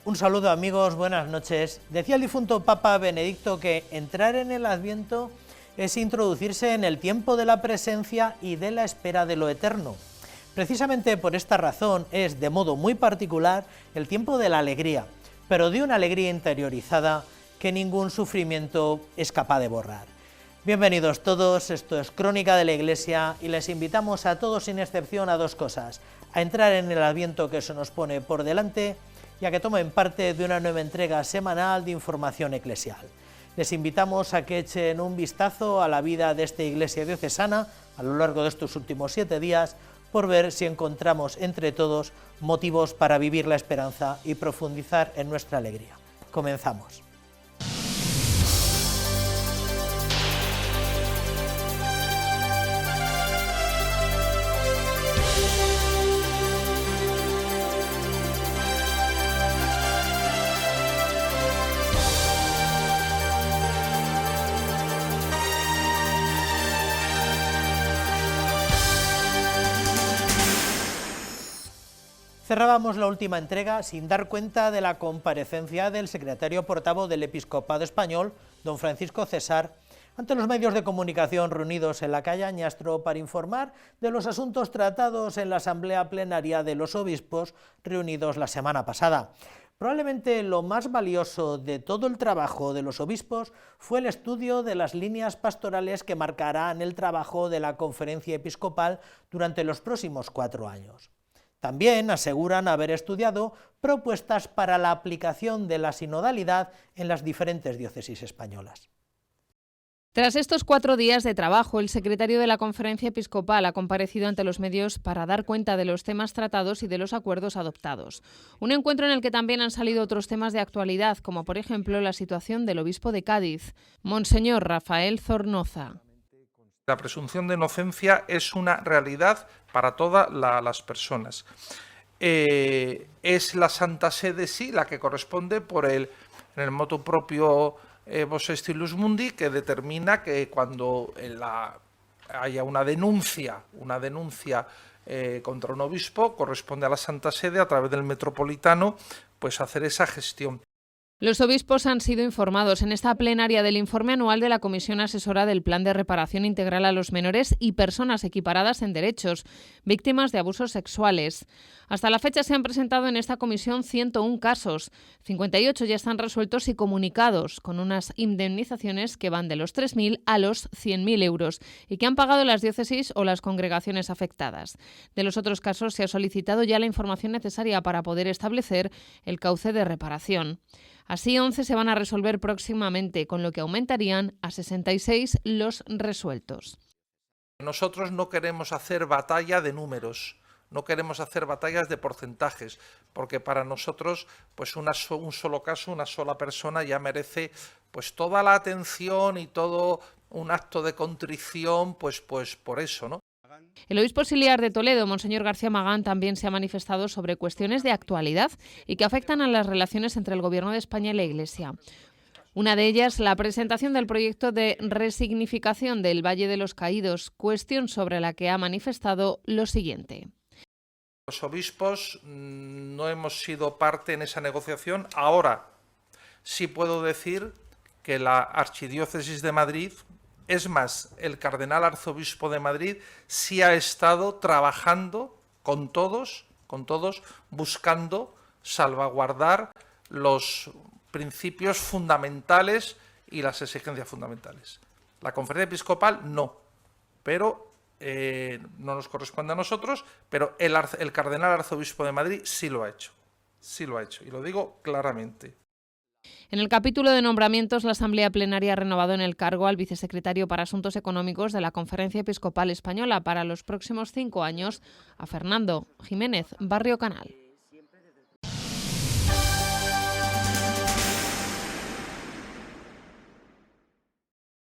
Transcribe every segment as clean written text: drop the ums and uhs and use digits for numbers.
Un saludo amigos, buenas noches. Decía el difunto Papa Benedicto que entrar en el Adviento es introducirse en el tiempo de la presencia y de la espera de lo eterno. Precisamente por esta razón es, de modo muy particular, el tiempo de la alegría, pero de una alegría interiorizada que ningún sufrimiento es capaz de borrar. Bienvenidos todos, esto es Crónica de la Iglesia y les invitamos a todos sin excepción a dos cosas: a entrar en el Adviento que se nos pone por delante y a que tomen parte de una nueva entrega semanal de información eclesial. Les invitamos a que echen un vistazo a la vida de esta iglesia diocesana a lo largo de estos últimos 7 días por ver si encontramos entre todos motivos para vivir la esperanza y profundizar en nuestra alegría. Comenzamos. Cerrábamos la última entrega sin dar cuenta de la comparecencia del secretario portavoz del Episcopado Español, don Francisco César, ante los medios de comunicación reunidos en la calle Añastro para informar de los asuntos tratados en la Asamblea Plenaria de los Obispos reunidos la semana pasada. Probablemente lo más valioso de todo el trabajo de los obispos fue el estudio de las líneas pastorales que marcarán el trabajo de la Conferencia Episcopal durante los próximos 4 años. También aseguran haber estudiado propuestas para la aplicación de la sinodalidad en las diferentes diócesis españolas. Tras estos 4 días de trabajo, el secretario de la Conferencia Episcopal ha comparecido ante los medios para dar cuenta de los temas tratados y de los acuerdos adoptados. Un encuentro en el que también han salido otros temas de actualidad, como por ejemplo la situación del obispo de Cádiz, Monseñor Rafael Zornoza. La presunción de inocencia es una realidad para todas las personas. Es la Santa Sede, sí, la que corresponde en el motu propio Vos Estilus Mundi, que determina que cuando haya una denuncia contra un obispo, corresponde a la Santa Sede, a través del metropolitano, pues hacer esa gestión. Los obispos han sido informados en esta plenaria del informe anual de la Comisión Asesora del Plan de Reparación Integral a los Menores y Personas Equiparadas en Derechos, víctimas de abusos sexuales. Hasta la fecha se han presentado en esta comisión 101 casos, 58 ya están resueltos y comunicados, con unas indemnizaciones que van de los 3.000 a los 100.000 euros y que han pagado las diócesis o las congregaciones afectadas. De los otros casos se ha solicitado ya la información necesaria para poder establecer el cauce de reparación. Así, 11 se van a resolver próximamente, con lo que aumentarían a 66 los resueltos. Nosotros no queremos hacer batalla de números, no queremos hacer batallas de porcentajes, porque para nosotros pues un solo caso, una sola persona ya merece pues toda la atención y todo un acto de contrición, pues por eso, ¿no? El obispo auxiliar de Toledo, Monseñor García Magán, también se ha manifestado sobre cuestiones de actualidad y que afectan a las relaciones entre el Gobierno de España y la Iglesia. Una de ellas, la presentación del proyecto de resignificación del Valle de los Caídos, cuestión sobre la que ha manifestado lo siguiente. Los obispos no hemos sido parte en esa negociación. Ahora sí puedo decir que la Archidiócesis de Madrid, es más, el cardenal arzobispo de Madrid sí ha estado trabajando con todos, buscando salvaguardar los principios fundamentales y las exigencias fundamentales. La Conferencia Episcopal no, pero no nos corresponde a nosotros, pero el cardenal arzobispo de Madrid sí lo ha hecho, y lo digo claramente. En el capítulo de nombramientos, la Asamblea Plenaria ha renovado en el cargo al vicesecretario para Asuntos Económicos de la Conferencia Episcopal Española para los próximos 5 años, a Fernando Jiménez Barrio Canal.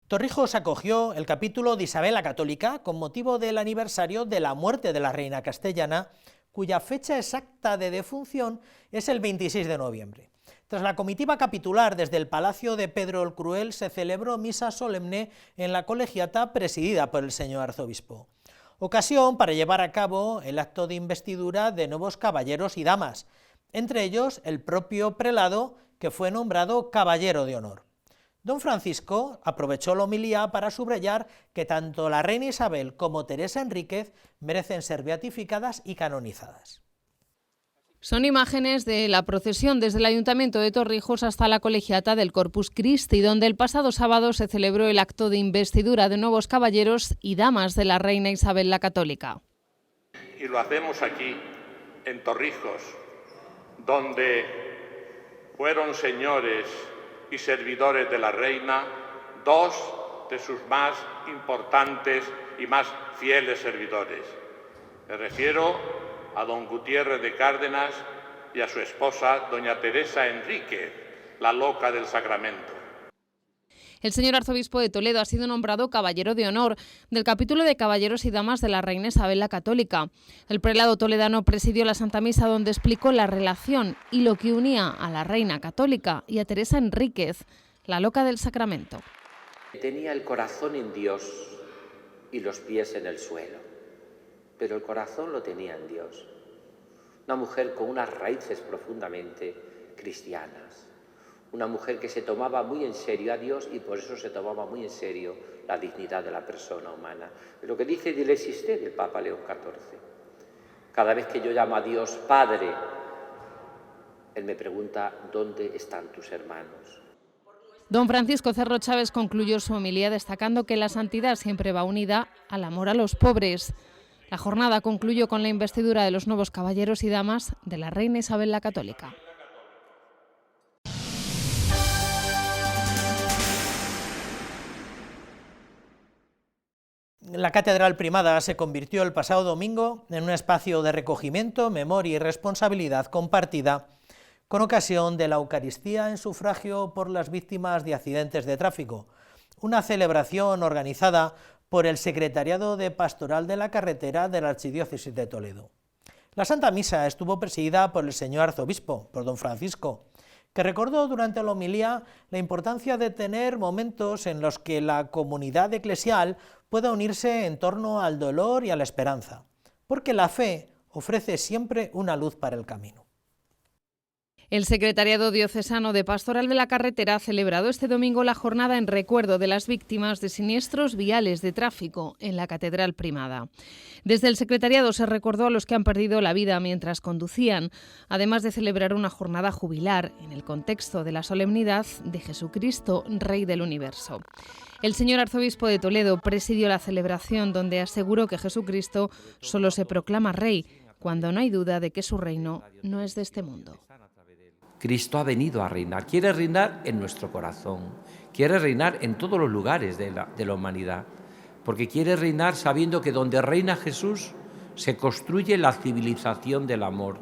Torrijos acogió el capítulo de Isabel la Católica con motivo del aniversario de la muerte de la reina castellana, cuya fecha exacta de defunción es el 26 de noviembre. Tras la comitiva capitular desde el Palacio de Pedro el Cruel se celebró misa solemne en la colegiata presidida por el señor arzobispo. Ocasión para llevar a cabo el acto de investidura de nuevos caballeros y damas, entre ellos el propio prelado, que fue nombrado caballero de honor. Don Francisco aprovechó la homilía para subrayar que tanto la reina Isabel como Teresa Enríquez merecen ser beatificadas y canonizadas. Son imágenes de la procesión desde el Ayuntamiento de Torrijos hasta la Colegiata del Corpus Christi, donde el pasado sábado se celebró el acto de investidura de nuevos caballeros y damas de la reina Isabel la Católica. Y lo hacemos aquí, en Torrijos, donde fueron señores y servidores de la reina dos de sus más importantes y más fieles servidores. Me refiero a don Gutiérrez de Cárdenas y a su esposa, doña Teresa Enríquez, la loca del Sacramento. El señor arzobispo de Toledo ha sido nombrado caballero de honor del capítulo de caballeros y damas de la reina Isabel la Católica. El prelado toledano presidió la Santa Misa, donde explicó la relación y lo que unía a la reina católica y a Teresa Enríquez, la loca del Sacramento. Tenía el corazón en Dios y los pies en el suelo, pero el corazón lo tenía en Dios. Una mujer con unas raíces profundamente cristianas. Una mujer que se tomaba muy en serio a Dios y por eso se tomaba muy en serio la dignidad de la persona humana. Lo que dice Diles Existé del Papa León XIV. Cada vez que yo llamo a Dios Padre, Él me pregunta, ¿dónde están tus hermanos? Don Francisco Cerro Chávez concluyó su homilía destacando que la santidad siempre va unida al amor a los pobres. La jornada concluyó con la investidura de los nuevos caballeros y damas de la reina Isabel la Católica. La Catedral Primada se convirtió el pasado domingo en un espacio de recogimiento, memoria y responsabilidad compartida con ocasión de la Eucaristía en sufragio por las víctimas de accidentes de tráfico, una celebración organizada por el Secretariado de Pastoral de la Carretera de la Archidiócesis de Toledo. La Santa Misa estuvo presidida por el señor arzobispo, por don Francisco, que recordó durante la homilía la importancia de tener momentos en los que la comunidad eclesial pueda unirse en torno al dolor y a la esperanza, porque la fe ofrece siempre una luz para el camino. El Secretariado Diocesano de Pastoral de la Carretera ha celebrado este domingo la jornada en recuerdo de las víctimas de siniestros viales de tráfico en la Catedral Primada. Desde el Secretariado se recordó a los que han perdido la vida mientras conducían, además de celebrar una jornada jubilar en el contexto de la solemnidad de Jesucristo, Rey del Universo. El señor arzobispo de Toledo presidió la celebración, donde aseguró que Jesucristo solo se proclama Rey cuando no hay duda de que su reino no es de este mundo. Cristo ha venido a reinar, quiere reinar en nuestro corazón, quiere reinar en todos los lugares de la humanidad, porque quiere reinar sabiendo que donde reina Jesús se construye la civilización del amor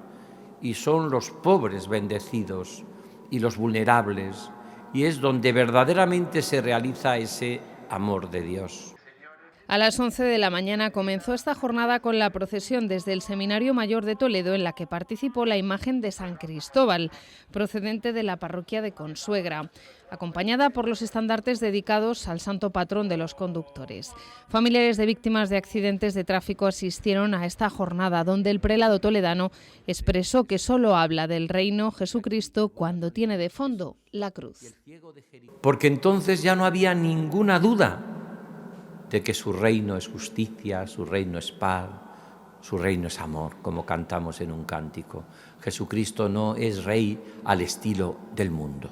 y son los pobres bendecidos y los vulnerables, y es donde verdaderamente se realiza ese amor de Dios. A las 11 de la mañana comenzó esta jornada con la procesión desde el Seminario Mayor de Toledo, en la que participó la imagen de San Cristóbal, procedente de la parroquia de Consuegra, acompañada por los estandartes dedicados al santo patrón de los conductores. Familiares de víctimas de accidentes de tráfico asistieron a esta jornada, donde el prelado toledano expresó que solo habla del reino Jesucristo cuando tiene de fondo la cruz. Porque entonces ya no había ninguna duda de que su reino es justicia, su reino es paz, su reino es amor, como cantamos en un cántico. Jesucristo no es rey al estilo del mundo,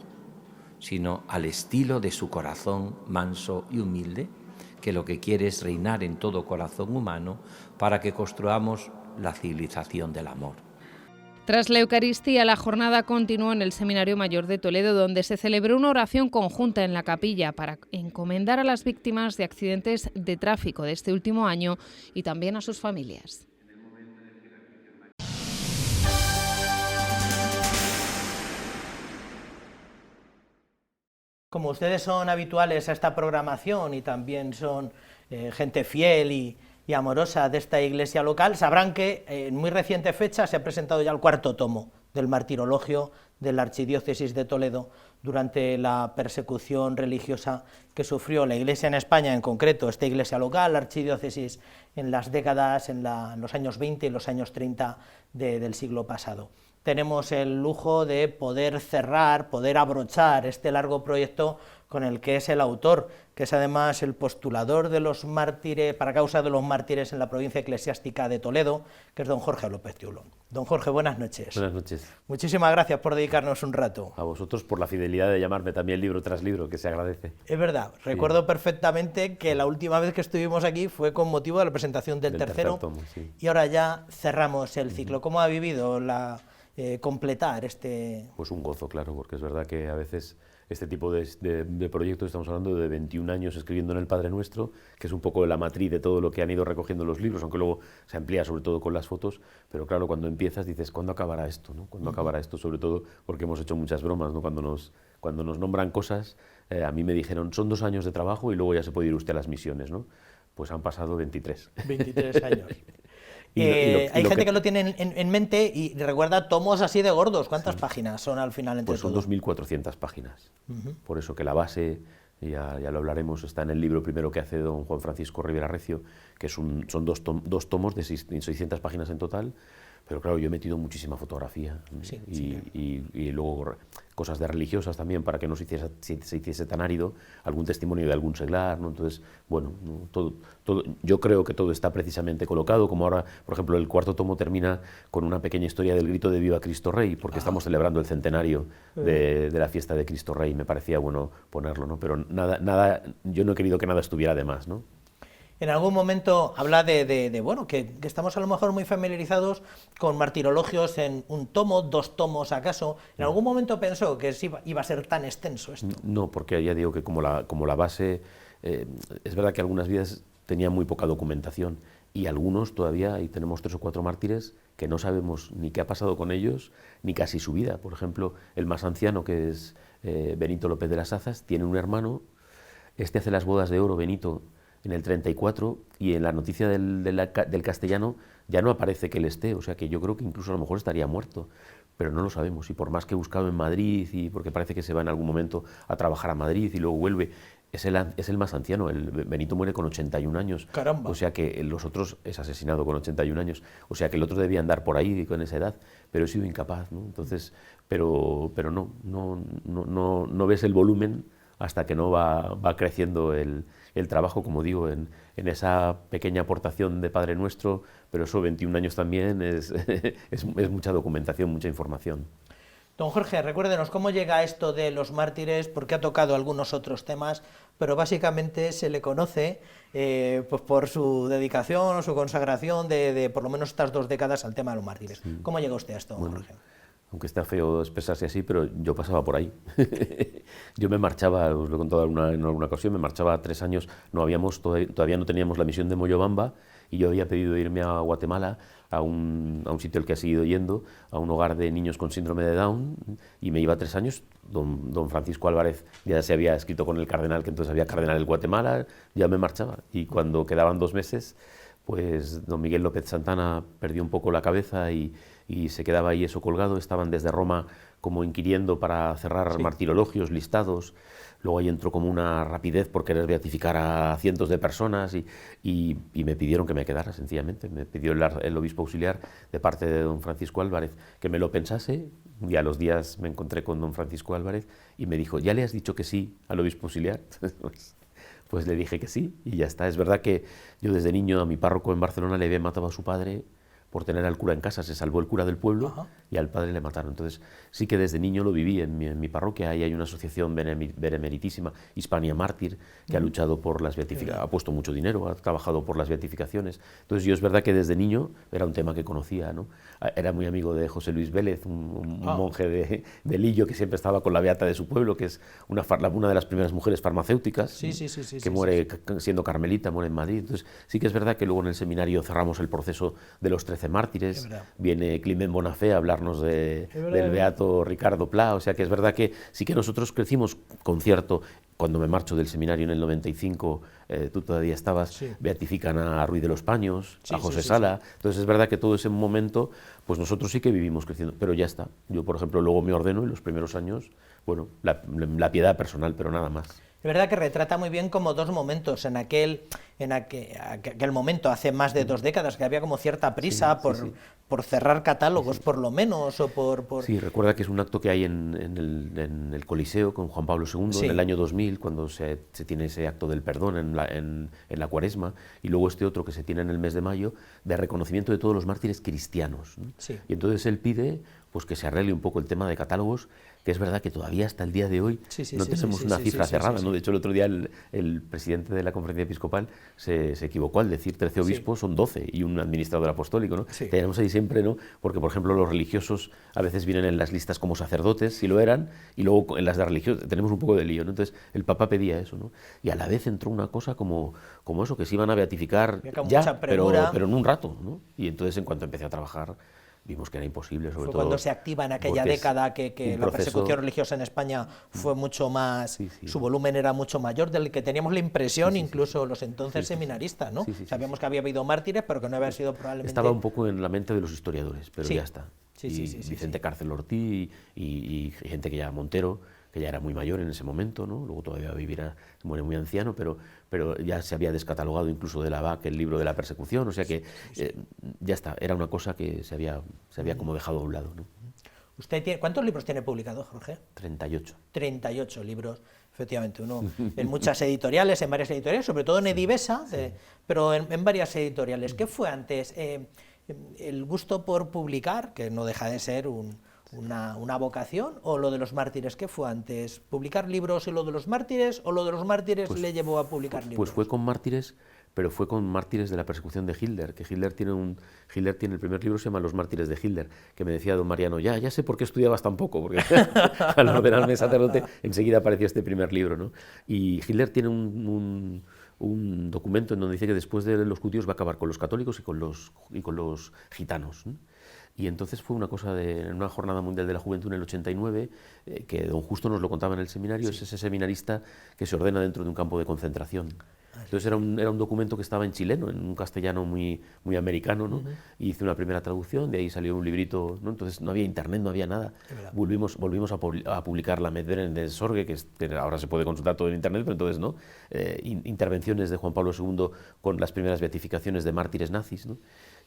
sino al estilo de su corazón manso y humilde, que lo que quiere es reinar en todo corazón humano para que construyamos la civilización del amor. Tras la Eucaristía, la jornada continuó en el Seminario Mayor de Toledo, donde se celebró una oración conjunta en la capilla para encomendar a las víctimas de accidentes de tráfico de este último año y también a sus familias. Como ustedes son habituales a esta programación y también son gente fiel y amorosa de esta iglesia local, sabrán que en muy reciente fecha se ha presentado ya el 4º tomo del martirologio de la Archidiócesis de Toledo durante la persecución religiosa que sufrió la Iglesia en España, en concreto esta iglesia local, la Archidiócesis, en las décadas, en los años 20 y los años 30 del siglo pasado. tenemos el lujo de poder cerrar, poder abrochar este largo proyecto con el que es el autor, que es además el postulador de los mártires, para causa de los mártires en la provincia eclesiástica de Toledo, que es don Jorge López Tiulón. Don Jorge, buenas noches. Buenas noches. Muchísimas gracias por dedicarnos un rato. A vosotros por la fidelidad de llamarme también libro tras libro, que se agradece. Es verdad, recuerdo perfectamente que la última vez que estuvimos aquí fue con motivo de la presentación del tercero tercer tomo, sí. Y ahora ya cerramos el ciclo. ¿Cómo ha vivido completar este...? Pues un gozo, claro, porque es verdad que a veces este tipo de proyectos, estamos hablando de 21 años escribiendo en el Padre Nuestro, que es un poco la matriz de todo lo que han ido recogiendo los libros, aunque luego se amplía sobre todo con las fotos, pero claro, cuando empiezas dices, ¿cuándo acabará esto? ¿No? ¿Cuándo acabará esto? Sobre todo porque hemos hecho muchas bromas, ¿no? Cuando nos nombran cosas, a mí me dijeron, son 2 años de trabajo y luego ya se puede ir usted a las misiones, ¿no? Pues han pasado 23. 23 años. Hay gente que lo tiene en mente y recuerda tomos así de gordos. ¿Cuántas páginas son al final entre Pues son todo? 2.400 páginas. Por eso que la base, ya lo hablaremos, está en el libro primero que hace don Juan Francisco Rivera Recio, que son 2 tomos de 600 páginas en total. Pero claro, yo he metido muchísima fotografía y luego cosas de religiosas también para que no se hiciese tan árido, algún testimonio de algún seglar, ¿no? Entonces, bueno, todo, yo creo que todo está precisamente colocado, como ahora, por ejemplo, el 4º tomo termina con una pequeña historia del grito de Viva Cristo Rey, porque estamos celebrando el centenario de la fiesta de Cristo Rey, me parecía bueno ponerlo, ¿no? Pero nada, yo no he querido que nada estuviera de más, ¿no? En algún momento habla bueno, que estamos a lo mejor muy familiarizados con martirologios en 1 tomo, 2 tomos acaso. ¿En algún momento pensó que iba a ser tan extenso esto? No, porque ya digo que como la base, es verdad que algunas vidas tenían muy poca documentación y algunos todavía, ahí tenemos 3 o 4 mártires que no sabemos ni qué ha pasado con ellos, ni casi su vida. Por ejemplo, el más anciano, que es Benito López de las Azas, tiene un hermano, hace las bodas de oro, Benito, en el 34, y en la noticia del castellano ya no aparece que él esté, o sea que yo creo que incluso a lo mejor estaría muerto, pero no lo sabemos, y por más que he buscado en Madrid, y porque parece que se va en algún momento a trabajar a Madrid y luego vuelve, es el más anciano, el Benito muere con 81 años, ¡Caramba! O sea que los otros es asesinado con 81 años, o sea que el otro debía andar por ahí con esa edad, pero he sido incapaz, ¿no? Entonces, pero no ves el volumen hasta que no va creciendo el trabajo, como digo, en esa pequeña aportación de Padre Nuestro, pero eso 21 años también es mucha documentación, mucha información. Don Jorge, recuérdenos cómo llega esto de los mártires, porque ha tocado algunos otros temas, pero básicamente se le conoce pues por su dedicación o su consagración de por lo menos estas 2 décadas al tema de los mártires. Sí. ¿Cómo llega usted a esto, don Jorge? Aunque está feo expresarse así, pero yo pasaba por ahí. Yo me marchaba, os lo he contado en alguna ocasión, me marchaba 3 años, todavía no teníamos la misión de Moyobamba, y yo había pedido irme a Guatemala, a un sitio al que he seguido yendo, a un hogar de niños con síndrome de Down, y me iba 3 años. Don Francisco Álvarez ya se había escrito con el cardenal, que entonces había cardenal en Guatemala, ya me marchaba, y cuando quedaban 2 meses, pues don Miguel López Santana perdió un poco la cabeza y se quedaba ahí eso colgado. Estaban desde Roma como inquiriendo para cerrar martirologios, listados. Luego ahí entró como una rapidez por querer beatificar a cientos de personas y me pidieron que me quedara, sencillamente. Me pidió el obispo auxiliar, de parte de don Francisco Álvarez, que me lo pensase, y a los días me encontré con don Francisco Álvarez y me dijo, ¿ya le has dicho que sí al obispo auxiliar? Pues le dije que sí y ya está. Es verdad que yo desde niño a mi párroco en Barcelona le había matado a su padre por tener al cura en casa, se salvó el cura del pueblo y al padre le mataron. Entonces sí que desde niño lo viví en mi parroquia. Ahí hay una asociación benemeritísima, Hispania Mártir, que ha luchado por las beatificaciones, ha puesto mucho dinero, ha trabajado por las beatificaciones. Entonces yo es verdad que desde niño era un tema que conocía, ¿no? Era muy amigo de José Luis Vélez, un monje de Lillo, que siempre estaba con la beata de su pueblo, que es una de las primeras mujeres farmacéuticas, que muere siendo carmelita, muere en Madrid. Entonces sí que es verdad que luego en el seminario cerramos el proceso de los 13 mártires, viene Climent Bonafé a hablarnos del beato Ricardo Pla, o sea que es verdad que sí que nosotros crecimos con cierto. Cuando me marcho del seminario en el 95, tú todavía estabas, beatifican a Ruiz de los Paños, a José Sala, entonces es verdad que todo ese momento, pues nosotros sí que vivimos creciendo, pero ya está. Yo, por ejemplo, luego me ordeno y los primeros años, bueno, la piedad personal, pero nada más. verdad que retrata muy bien como dos momentos, en aquel momento, hace más de 2 décadas, que había como cierta prisa por cerrar catálogos, por lo menos, o por... Sí, recuerda que es un acto que hay en el Coliseo con Juan Pablo II en el año 2000, cuando se tiene ese acto del perdón en la Cuaresma, y luego este otro que se tiene en el mes de mayo, de reconocimiento de todos los mártires cristianos, ¿no? Sí. Y entonces él pide pues que se arregle un poco el tema de catálogos, que es verdad que todavía hasta el día de hoy no tenemos una cifra cerrada, ¿no? De hecho, el otro día el presidente de la Conferencia Episcopal se equivocó al decir 13 obispos, son 12, y un administrador apostólico, ¿no? Sí. Tenemos ahí siempre, ¿no? Porque, por ejemplo, los religiosos a veces vienen en las listas como sacerdotes, si lo eran, y luego en las de religiosos tenemos un poco de lío, ¿no? Entonces, el Papa pedía eso, ¿no? Y a la vez entró una cosa como eso, que se iban a beatificar ya, pero en un rato, ¿no? Y entonces, en cuanto empecé a trabajar, vimos que era imposible, sobre todo... cuando se activa en aquella década que la persecución religiosa en España fue mucho más... Su volumen era mucho mayor, del que teníamos la impresión, incluso los entonces seminaristas, ¿no? Sabíamos que había habido mártires, pero que no había sido probablemente... Estaba un poco en la mente de los historiadores, pero ya está. Sí, Vicente Cárcel Ortiz y gente que ya Montero, que ya era muy mayor en ese momento, ¿no? Luego todavía vivirá, muere muy anciano, pero ya se había descatalogado incluso de la BAC el libro de la persecución, o sea que ya está, era una cosa que se había como dejado a un lado, ¿no? ¿Cuántos libros tiene publicados, Jorge? 38. 38 libros, efectivamente, uno en muchas editoriales, en varias editoriales, sobre todo en Edivesa, pero en varias editoriales. ¿Qué fue antes? ¿El gusto por publicar, que no deja de ser una vocación, o lo de los mártires? ¿Qué fue antes? ¿Publicar libros y lo de los mártires, o lo de los mártires le llevó a publicar libros? Pues fue con mártires, pero fue con mártires de la persecución de Hitler, que Hitler tiene el primer libro, se llama Los mártires de Hitler, que me decía don Mariano, ya sé por qué estudiabas tan poco, porque al ordenarme sacerdote enseguida apareció este primer libro, ¿no? Y Hitler tiene un documento en donde dice que después de los judíos va a acabar con los católicos y con los gitanos, ¿no? Y entonces fue una cosa en una jornada mundial de la juventud en el 89, que don Justo nos lo contaba en el seminario, es ese seminarista que se ordena dentro de un campo de concentración. Entonces era un documento que estaba en chileno, en un castellano muy americano, ¿no? Y hice una primera traducción, de ahí salió un librito, ¿no? Entonces no había internet, no había nada. Volvimos a publicar La Medveren de Sorge, que ahora se puede consultar todo en internet, pero entonces no. Intervenciones de Juan Pablo II con las primeras beatificaciones de mártires nazis, ¿no?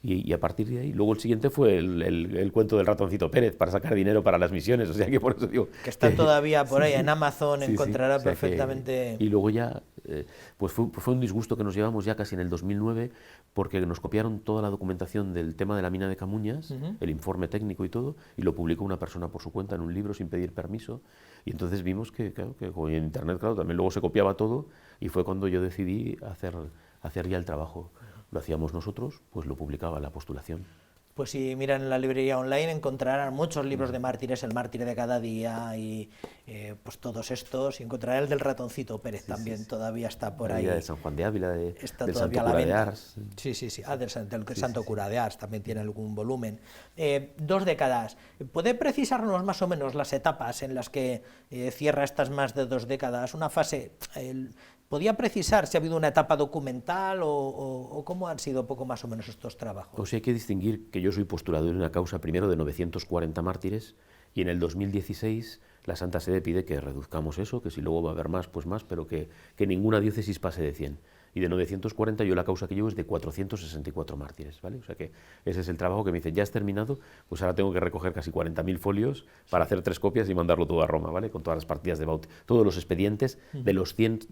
Y a partir de ahí, luego el siguiente fue el cuento del ratoncito Pérez para sacar dinero para las misiones, o sea que por eso digo... Que está todavía por ahí en Amazon, encontrará o sea perfectamente... Y luego ya, pues fue un disgusto que nos llevamos ya casi en el 2009, porque nos copiaron toda la documentación del tema de la mina de Camuñas, el informe técnico y todo, y lo publicó una persona por su cuenta en un libro sin pedir permiso, y entonces vimos que con internet, claro, también luego se copiaba todo, y fue cuando yo decidí hacer ya el trabajo. Lo hacíamos nosotros, pues lo publicaba la postulación. Pues si miran en la librería online encontrarán muchos libros de mártires, el mártir de cada día y pues todos estos, y encontrarán el del ratoncito Pérez también, todavía está por ahí. La de San Juan de Ávila, del Santo Cura de Ars. Sí, del Santo Cura de Ars también tiene algún volumen. 2 décadas, ¿puede precisarnos más o menos las etapas en las que cierra estas más de 2 décadas? Una fase... ¿Podía precisar si ha habido una etapa documental o cómo han sido poco más o menos estos trabajos? Pues hay que distinguir que yo soy postulador en una causa primero de 940 mártires y en el 2016 la Santa Sede pide que reduzcamos eso, que si luego va a haber más, pues más, pero que ninguna diócesis pase de 100. Y de 940 yo la causa que llevo es de 464 mártires, ¿vale? O sea que ese es el trabajo que me dice, ya has terminado, pues ahora tengo que recoger casi 40.000 folios para hacer 3 copias y mandarlo todo a Roma, ¿vale? Con todas las partidas de bautismo, todos los expedientes de los 100,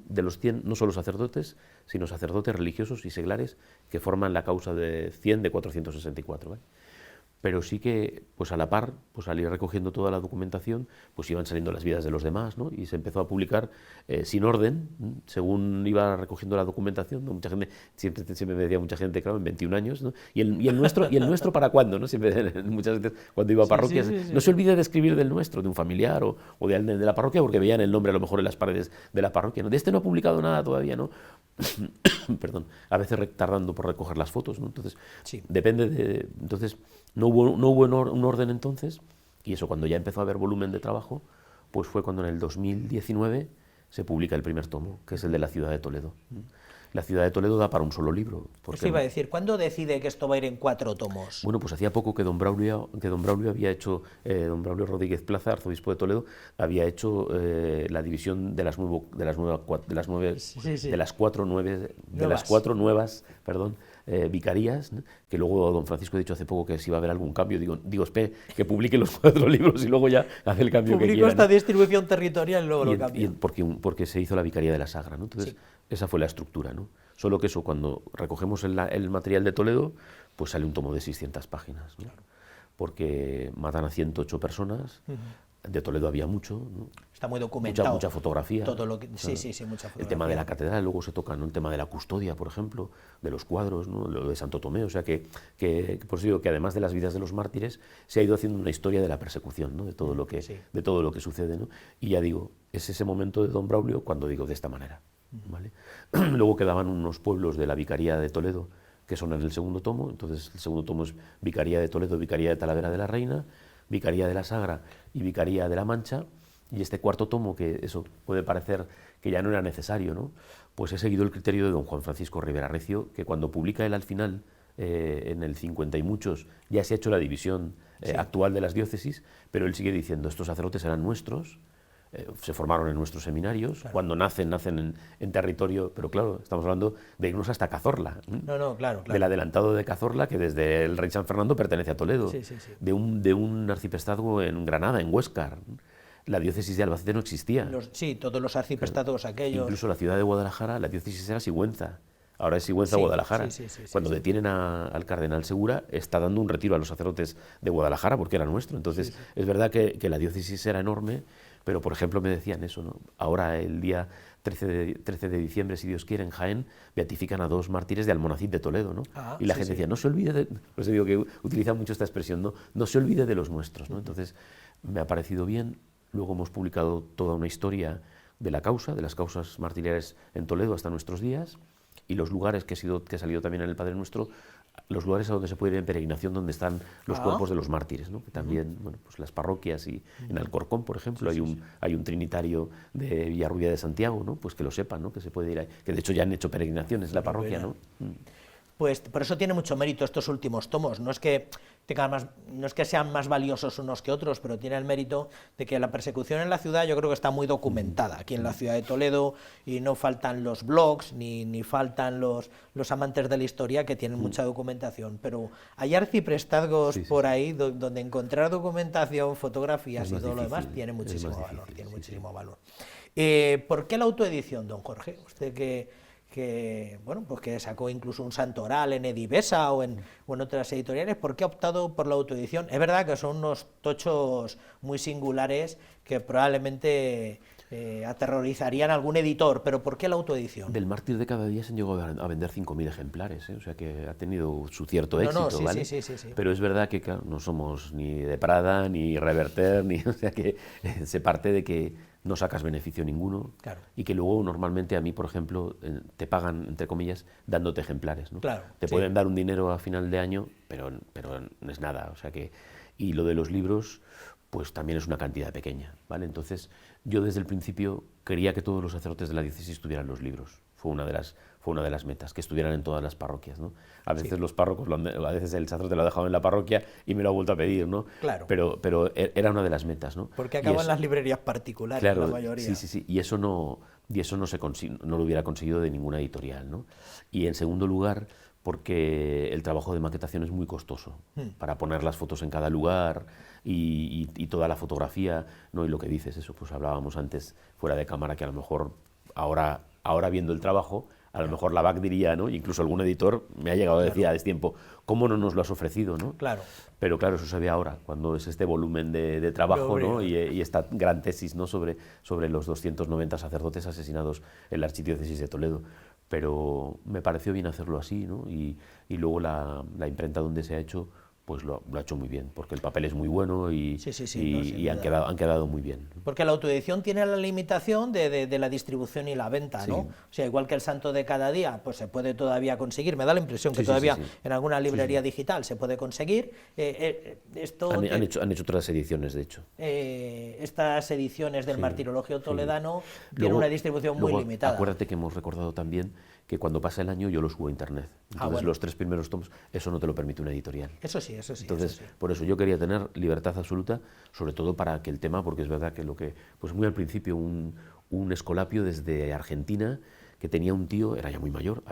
no solo sacerdotes, sino sacerdotes religiosos y seglares que forman la causa de 100 de 464, ¿vale? Pero sí que, pues a la par, pues al ir recogiendo toda la documentación, pues iban saliendo las vidas de los demás, ¿no? Y se empezó a publicar sin orden, según iba recogiendo la documentación, ¿no? Mucha gente, siempre me decía mucha gente, claro, en 21 años, ¿no? ¿Y el nuestro para cuándo? ¿No? Siempre, muchas veces, cuando iba a parroquias, no se olvide de escribir del nuestro, de un familiar o de alguien de la parroquia, porque veían el nombre a lo mejor en las paredes de la parroquia, ¿no? De este no ha publicado nada todavía, ¿no? Perdón, a veces tardando por recoger las fotos, ¿no? Entonces, depende de... Entonces, no hubo un orden entonces, y eso cuando ya empezó a haber volumen de trabajo, pues fue cuando en el 2019 se publica el primer tomo, que es el de la ciudad de Toledo. la ciudad de Toledo da para un solo libro. Eso iba a decir, ¿cuándo decide que esto va a ir en 4 tomos? Bueno, pues hacía poco que don Braulio había hecho, don Braulio Rodríguez Plaza, arzobispo de Toledo, había hecho la división de las cuatro nuevas vicarías, ¿no? Que luego don Francisco ha dicho hace poco que si va a haber algún cambio, digo espere, que publique los 4 libros y luego ya hace el cambio que quiera. Publico esta distribución territorial y luego lo cambia. Porque se hizo la vicaría de la Sagra, ¿no? Entonces, esa fue la estructura, ¿no? Solo que eso, cuando recogemos el material de Toledo, pues sale un tomo de 600 páginas, ¿no? Claro. Porque matan a 108 personas, de Toledo había mucho, ¿no? Está muy documentado. Mucha fotografía. Todo lo que, sí, mucha fotografía. El tema de la catedral, luego se toca, ¿no? El tema de la custodia, por ejemplo, de los cuadros, ¿no? Lo de Santo Tomé, o sea que por eso digo que además de las vidas de los mártires, se ha ido haciendo una historia de la persecución, ¿no? De todo lo que sucede, ¿no? Y ya digo, es ese momento de don Braulio cuando digo de esta manera, ¿vale? Luego quedaban unos pueblos de la Vicaría de Toledo, que son en el segundo tomo. Entonces el segundo tomo es Vicaría de Toledo, Vicaría de Talavera de la Reina, Vicaría de la Sagra y Vicaría de la Mancha. Y este cuarto tomo, que eso puede parecer que ya no era necesario, ¿no? Pues he seguido el criterio de don Juan Francisco Rivera Recio, que cuando publica él al final, en el 50 y muchos, ya se ha hecho la división actual de las diócesis, pero él sigue diciendo, estos sacerdotes eran nuestros, se formaron en nuestros seminarios, claro. Cuando nacen en territorio, pero claro, estamos hablando de irnos hasta Cazorla, claro. Del adelantado de Cazorla, que desde el rey San Fernando pertenece a Toledo, sí. De un arciprestazgo en Granada, en Huéscar. La diócesis de Albacete no existía. Todos los arciprestados aquellos. Incluso la ciudad de Guadalajara, la diócesis era Sigüenza. Ahora es Sigüenza, Guadalajara. Cuando detienen al cardenal Segura, está dando un retiro a los sacerdotes de Guadalajara porque era nuestro. Entonces, es verdad que la diócesis era enorme, pero, por ejemplo, me decían eso, ¿no? Ahora, el día 13 de diciembre, si Dios quiere, en Jaén, beatifican a 2 mártires de Almonacid de Toledo, ¿no? Y la gente decía, no se olvide de... Por eso digo que utilizan mucho esta expresión, no se olvide de los nuestros, ¿no? Entonces, me ha parecido bien. Luego hemos publicado toda una historia de la causa, de las causas martiriales en Toledo hasta nuestros días, y los lugares que ha salido también en el Padre Nuestro, los lugares a donde se puede ir en peregrinación, donde están los cuerpos de los mártires, ¿no? Que también, bueno, pues las parroquias, y en Alcorcón, por ejemplo, hay un trinitario de Villarrubia de Santiago, ¿no? Pues que lo sepan, ¿no? Que se puede ir ahí, que de hecho ya han hecho peregrinaciones la parroquia, ¿no? Pues por eso tiene mucho mérito estos últimos tomos. No es que sean más valiosos unos que otros, pero tiene el mérito de que la persecución en la ciudad yo creo que está muy documentada aquí en la ciudad de Toledo, y no faltan los blogs ni faltan los amantes de la historia que tienen mucha documentación, pero hay arciprestazgos por ahí donde encontrar documentación, fotografías y todo lo demás tiene muchísimo valor. ¿Por qué la autoedición, don Jorge? Usted que sacó incluso un santoral en Edivesa o en otras editoriales, ¿por qué ha optado por la autoedición? Es verdad que son unos tochos muy singulares que probablemente aterrorizarían a algún editor, pero ¿por qué la autoedición? Del Mártir de cada día se han llegado a vender 5.000 ejemplares, o sea que ha tenido su cierto éxito, ¿vale? Sí. Pero es verdad que claro, no somos ni de Prada, ni Reverter, o sea que se parte de que no sacas beneficio ninguno, claro. Y que luego normalmente a mí, por ejemplo, te pagan, entre comillas, dándote ejemplares, ¿no? Claro, te pueden dar un dinero a final de año, pero no es nada, o sea que... Y lo de los libros, pues también es una cantidad pequeña, ¿vale? Entonces, yo desde el principio quería que todos los sacerdotes de la diócesis tuvieran los libros. Fue una de las metas, que estuvieran en todas las parroquias, ¿no? A veces los párrocos, a veces el sacerdote lo ha dejado en la parroquia y me lo ha vuelto a pedir, ¿no? Claro. Pero era una de las metas, ¿no? Porque acaban en las librerías particulares, claro, la mayoría. Sí. Y eso no lo hubiera conseguido de ninguna editorial, ¿no? Y en segundo lugar, porque el trabajo de maquetación es muy costoso, para poner las fotos en cada lugar y toda la fotografía, ¿no? Y lo que dices, eso, pues hablábamos antes fuera de cámara, que a lo mejor ahora viendo el trabajo, a lo mejor la BAC diría, ¿no? Incluso algún editor me ha llegado a decir a destiempo, ¿cómo no nos lo has ofrecido, ¿no? Claro. Pero claro, eso se ve ahora, cuando es este volumen de trabajo, ¿no? Y esta gran tesis, ¿no? sobre los 290 sacerdotes asesinados en la archidiócesis de Toledo. Pero me pareció bien hacerlo así, ¿no? Y luego la imprenta donde se ha hecho, pues lo ha hecho muy bien, porque el papel es muy bueno y, Sí, y han quedado muy bien. Porque la autoedición tiene la limitación de la distribución y la venta, ¿no? Sí. O sea, igual que el Santo de cada día, pues se puede todavía conseguir. Me da la impresión que Sí, todavía sí. en alguna librería digital se puede conseguir. Esto Han hecho otras ediciones, de hecho. Estas ediciones del Martirologio Toledano tienen Luego- una distribución muy luego, limitada. Acuérdate que hemos recordado también que cuando pasa el año yo lo subo a internet. Entonces bueno. los 3 primeros tomos, eso no te lo permite una editorial. Eso sí, eso sí. Entonces, eso sí. por eso yo quería tener libertad absoluta, sobre todo para que el tema, porque es verdad que pues muy al principio un escolapio desde Argentina que tenía un tío, era ya muy mayor,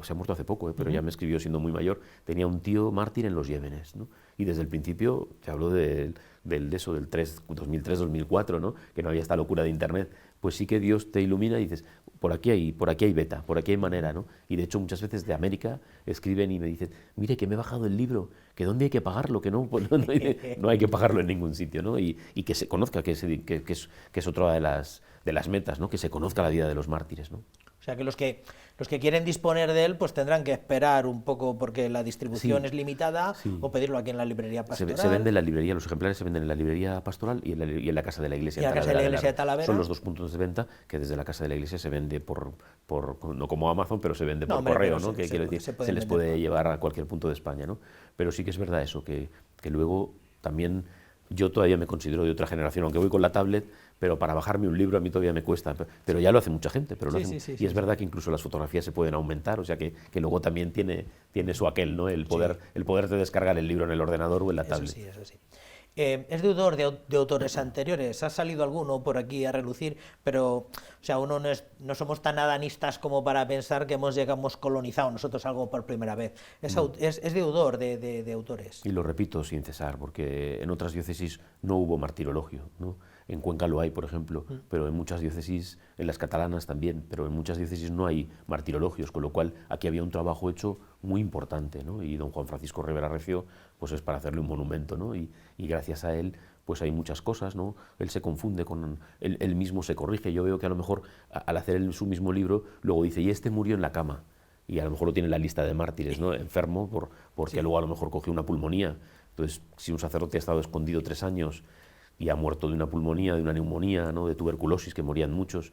se ha muerto hace poco, pero ya me escribió siendo muy mayor, tenía un tío mártir en los Yémenes, ¿no? Y desde el principio, te hablo del 2003-2004, ¿no? Que no había esta locura de internet, pues sí que Dios te ilumina y dices, por aquí hay beta, por aquí hay manera, ¿no? Y de hecho muchas veces de América escriben y me dicen, mire que me he bajado el libro, que dónde hay que pagarlo, que no, pues no hay que pagarlo en ningún sitio, ¿no? Y que se conozca, que es otra de las metas, ¿no? Que se conozca la vida de los mártires, ¿no? O sea que los que quieren disponer de él pues tendrán que esperar un poco porque la distribución Sí, es limitada sí. o pedirlo aquí en la librería pastoral. Se vende en la librería, los ejemplares se venden en la librería pastoral y en la casa de la iglesia. Y en la casa de la iglesia de Talavera. Son los 2 puntos de venta que desde la casa de la iglesia se vende no como Amazon, pero se vende No, por hombre, correo, pero ¿no? se Quiero decir, pueden se les vender puede llevar a cualquier punto de España, ¿no? Pero sí que es verdad eso, que luego también yo todavía me considero de otra generación, aunque voy con la tablet, pero para bajarme un libro a mí todavía me cuesta, pero ya lo hace mucha gente, pero y es verdad que incluso las fotografías se pueden aumentar, o sea que luego también tiene su aquel, ¿no? El poderte descargar el libro en el ordenador o en la tablet. Eso sí. Es deudor de autores anteriores, ha salido alguno por aquí a relucir, pero o sea, no somos tan adanistas como para pensar que hemos colonizado nosotros algo por primera vez. Es deudor de autores. Y lo repito sin cesar, porque en otras diócesis no hubo martirologio, ¿no? En Cuenca lo hay, por ejemplo, pero en muchas diócesis, en las catalanas también, pero en muchas diócesis no hay martirologios, con lo cual aquí había un trabajo hecho muy importante, ¿no? Y don Juan Francisco Rivera Recio, pues es para hacerle un monumento, ¿no? Y gracias a él, pues hay muchas cosas, ¿no? Él se confunde él mismo se corrige. Yo veo que a lo mejor al hacer su mismo libro, luego dice, y este murió en la cama. Y a lo mejor lo tiene en la lista de mártires, ¿no? Enfermo, porque luego a lo mejor cogió una pulmonía. Entonces, si un sacerdote ha estado escondido 3 años y ha muerto de una pulmonía, de una neumonía, ¿no? De tuberculosis, que morían muchos,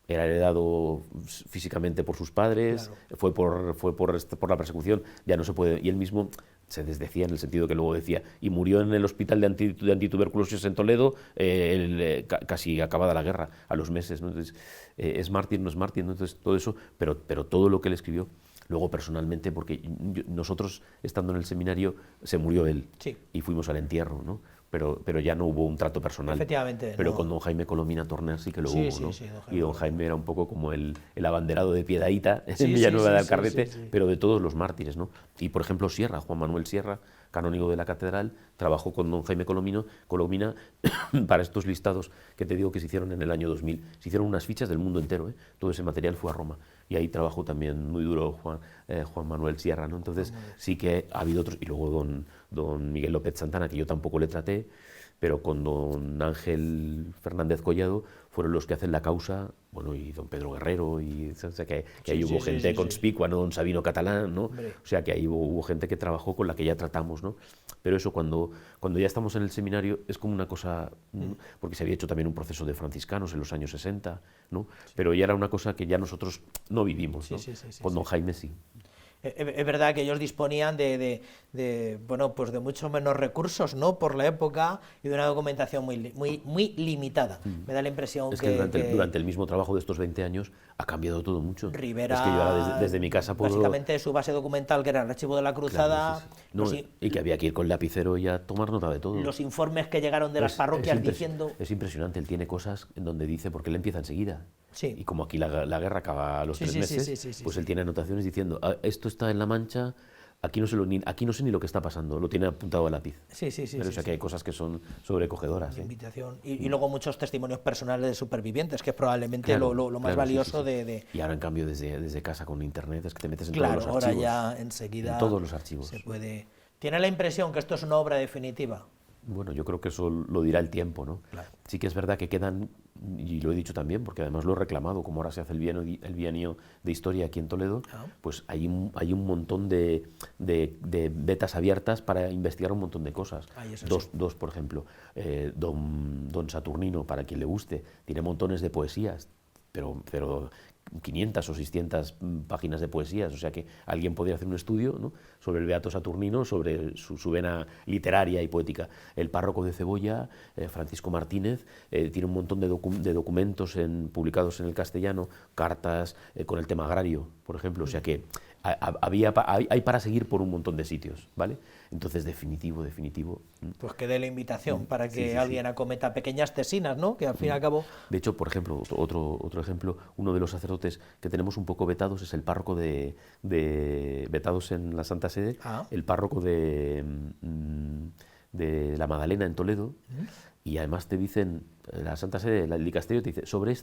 era heredado físicamente por sus padres, claro. fue por la persecución, ya no se puede, y él mismo se desdecía en el sentido que luego decía, y murió en el hospital de antituberculosis en Toledo, casi acabada la guerra, a los meses, ¿no? Entonces, es mártir, no es mártir, ¿no? Entonces, todo eso, pero todo lo que él escribió, luego personalmente, porque nosotros, estando en el seminario, se murió él, sí. Y fuimos al entierro, ¿no? Pero ya no hubo un trato personal. Efectivamente. Pero no. con don Jaime Colomina Torner sí que lo hubo, ¿no? Sí, y don Jaime era un poco como el abanderado de Piedaíta en Villanueva de Alcarrete, pero de todos los mártires, ¿no? Y por ejemplo Juan Manuel Sierra, canónigo de la catedral, trabajó con don Jaime Colomina para estos listados que te digo que se hicieron en el año 2000. Se hicieron unas fichas del mundo entero, ¿eh? Todo ese material fue a Roma. Y ahí trabajó también muy duro Juan Manuel Sierra, ¿no? Entonces sí que ha habido otros, y luego don Miguel López Santana, que yo tampoco le traté, pero con don Ángel Fernández Collado fueron los que hacen la causa, bueno, y don Pedro Guerrero, y o sea que ahí hubo gente conspicua, ¿no? Don Sabino Catalán, ¿no? Hombre. O sea que ahí hubo gente que trabajó con la que ya tratamos, ¿no? Pero eso cuando ya estamos en el seminario es como una cosa, porque se había hecho también un proceso de franciscanos en los años 60, ¿no? Pero ya era una cosa que ya nosotros no vivimos, ¿no? Con don Jaime sí. Es verdad que ellos disponían de mucho menos recursos, ¿no? Por la época, y de una documentación muy limitada. Me da la impresión que durante el mismo trabajo de estos 20 años ha cambiado todo mucho. Rivera, es que yo ahora desde mi casa puedo... Básicamente su base documental, que era el Archivo de la Cruzada... Claro, sí. No, y que había que ir con lapicero y a tomar nota de todo. Los informes que llegaron de las parroquias diciendo... Es impresionante, él tiene cosas en donde dice, porque él empieza enseguida. Sí. Y como aquí la guerra acaba a los 3 meses, pues él tiene anotaciones diciendo, esto está en La Mancha, aquí no sé ni lo que está pasando, lo tiene apuntado a lápiz. Pero o sea que hay cosas que son sobrecogedoras. Y luego muchos testimonios personales de supervivientes, que es probablemente lo más valioso de... Y ahora en cambio desde casa con internet es que te metes en todos los archivos. Ahora ya enseguida... En todos los archivos. Se puede... ¿Tiene la impresión que esto es una obra definitiva? Bueno, yo creo que eso lo dirá el tiempo, ¿no? Claro. Sí que es verdad que quedan, y lo he dicho también, porque además lo he reclamado, como ahora se hace el bienio de historia aquí en Toledo, pues hay un montón de vetas abiertas para investigar un montón de cosas. Dos, por ejemplo, don Saturnino, para quien le guste, tiene montones de poesías, pero 500 o 600 páginas de poesías, o sea que alguien podría hacer un estudio, ¿no?, sobre el Beato Saturnino, sobre su vena literaria y poética. El párroco de Cebolla, Francisco Martínez, tiene un montón de documentos publicados en el castellano, cartas con el tema agrario, por ejemplo, o sea que hay para seguir por un montón de sitios, ¿vale? Entonces, definitivo. Pues que dé la invitación para que alguien acometa pequeñas tesinas, ¿no? Que al fin y al cabo... De hecho, por ejemplo, otro ejemplo, uno de los sacerdotes que tenemos un poco vetados es el párroco vetados en la Santa Sede, el párroco de la Magdalena en Toledo, y además te dicen, la Santa Sede, el dicasterio te dice, sobre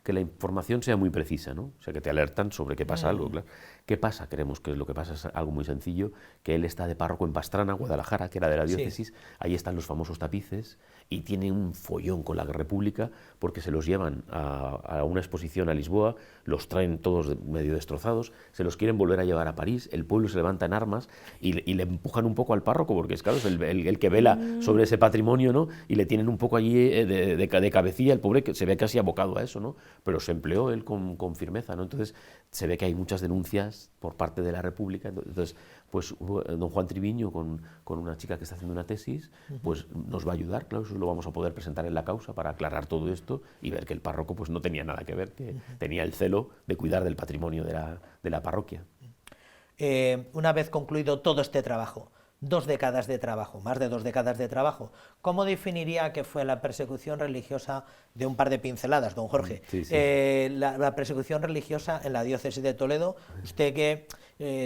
que la información sea muy precisa, ¿no? O sea, que te alertan sobre que pasa algo, claro. ¿Qué pasa? Creemos que lo que pasa es algo muy sencillo, que él está de párroco en Pastrana, Guadalajara, que era de la diócesis, ahí están los famosos tapices, y tiene un follón con la República, porque se los llevan a una exposición a Lisboa, los traen todos medio destrozados, se los quieren volver a llevar a París, el pueblo se levanta en armas, y le empujan un poco al párroco, porque es claro, es el que vela sobre ese patrimonio, ¿no? Y le tienen un poco allí de cabecilla, el pobre que se ve casi abocado a eso, ¿no? Pero se empleó él con firmeza, ¿no? Entonces se ve que hay muchas denuncias por parte de la República. Entonces, pues don Juan Triviño, con una chica que está haciendo una tesis, pues nos va a ayudar, claro, eso lo vamos a poder presentar en la causa para aclarar todo esto y ver que el párroco pues no tenía nada que ver, que tenía el celo de cuidar del patrimonio de la parroquia. Una vez concluido todo este trabajo, 2 décadas de trabajo, más de 2 décadas de trabajo, ¿cómo definiría que fue la persecución religiosa de un par de pinceladas, don Jorge? La persecución religiosa en la diócesis de Toledo, usted que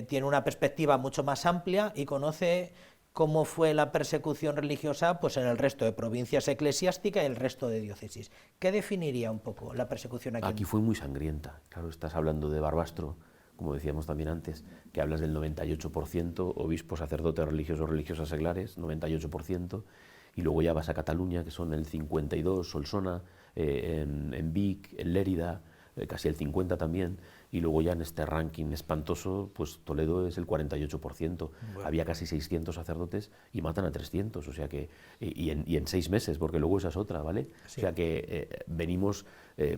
tiene una perspectiva mucho más amplia y conoce cómo fue la persecución religiosa pues en el resto de provincias eclesiásticas y el resto de diócesis. ¿Qué definiría un poco la persecución aquí? Aquí fue muy sangrienta, claro, estás hablando de Barbastro, como decíamos también antes, que hablas del 98%, obispos, sacerdotes, religiosos, religiosas seglares, 98%, y luego ya vas a Cataluña, que son el 52%, Solsona, en Vic, en Lérida, casi el 50% también, y luego ya en este ranking espantoso, pues Toledo es el 48%. Bueno. Había casi 600 sacerdotes y matan a 300, o sea que, y en 6 meses, porque luego esa es otra, ¿vale? Sí. O sea que venimos,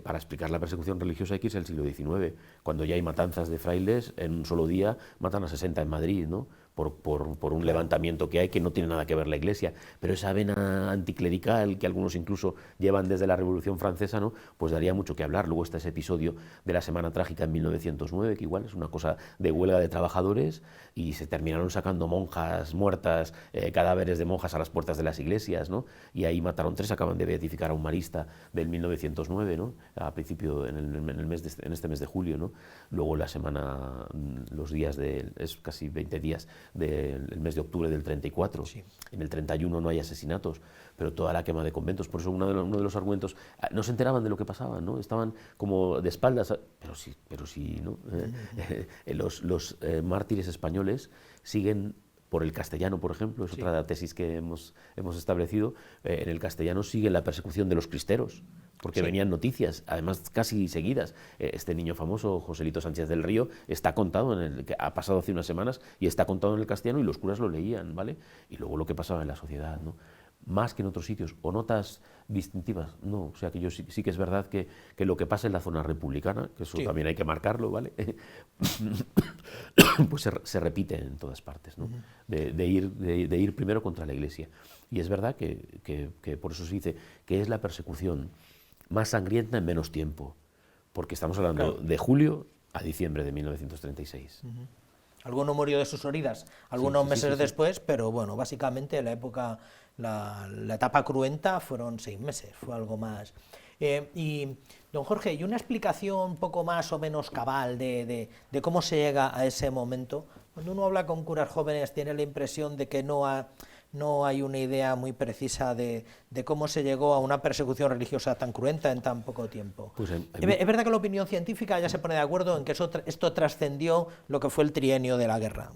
para explicar la persecución religiosa hay que irse al siglo XIX, cuando ya hay matanzas de frailes, en un solo día matan a 60 en Madrid, ¿no? Por un levantamiento que hay que no tiene nada que ver la Iglesia, pero esa vena anticlerical que algunos incluso llevan desde la Revolución Francesa, ¿no? Pues daría mucho que hablar. Luego está ese episodio de la Semana Trágica en 1909, que igual es una cosa de huelga de trabajadores, y se terminaron sacando monjas muertas, cadáveres de monjas a las puertas de las iglesias, ¿no? Y ahí mataron 3, acaban de beatificar a un marista del 1909, ¿no? A principio, en este mes de julio, ¿no? Luego la semana, los días es casi 20 días del mes de octubre del 34. Sí. En el 31 no hay asesinatos, pero toda la quema de conventos. Por eso uno de los argumentos, no se enteraban de lo que pasaba, ¿no? Estaban como de espaldas, pero sí, ¿no? Los mártires españoles siguen por el castellano, por ejemplo, es otra tesis que hemos establecido. En el castellano sigue la persecución de los cristeros, porque venían noticias, además casi seguidas. Este niño famoso, Joselito Sánchez del Río, está contado, que ha pasado hace unas semanas, y está contado en el castellano y los curas lo leían, ¿vale? Y luego lo que pasaba en la sociedad, ¿no? Más que en otros sitios, o notas distintivas, no, o sea que yo sí que es verdad que lo que pasa en la zona republicana, que eso también hay que marcarlo, ¿vale? Pues se repite en todas partes, ¿no? De ir primero contra la Iglesia. Y es verdad que por eso se dice que es la persecución más sangrienta en menos tiempo, porque estamos hablando de julio a diciembre de 1936. Alguno murió de sus heridas algunos meses después, pero bueno, básicamente la época, la etapa cruenta fueron 6 meses, fue algo más. Y, don Jorge, ¿y una explicación un poco más o menos cabal de cómo se llega a ese momento? Cuando uno habla con curas jóvenes tiene la impresión de que no no hay una idea muy precisa de cómo se llegó a una persecución religiosa tan cruenta en tan poco tiempo. Pues es verdad que la opinión científica ya se pone de acuerdo en que esto trascendió lo que fue el trienio de la guerra.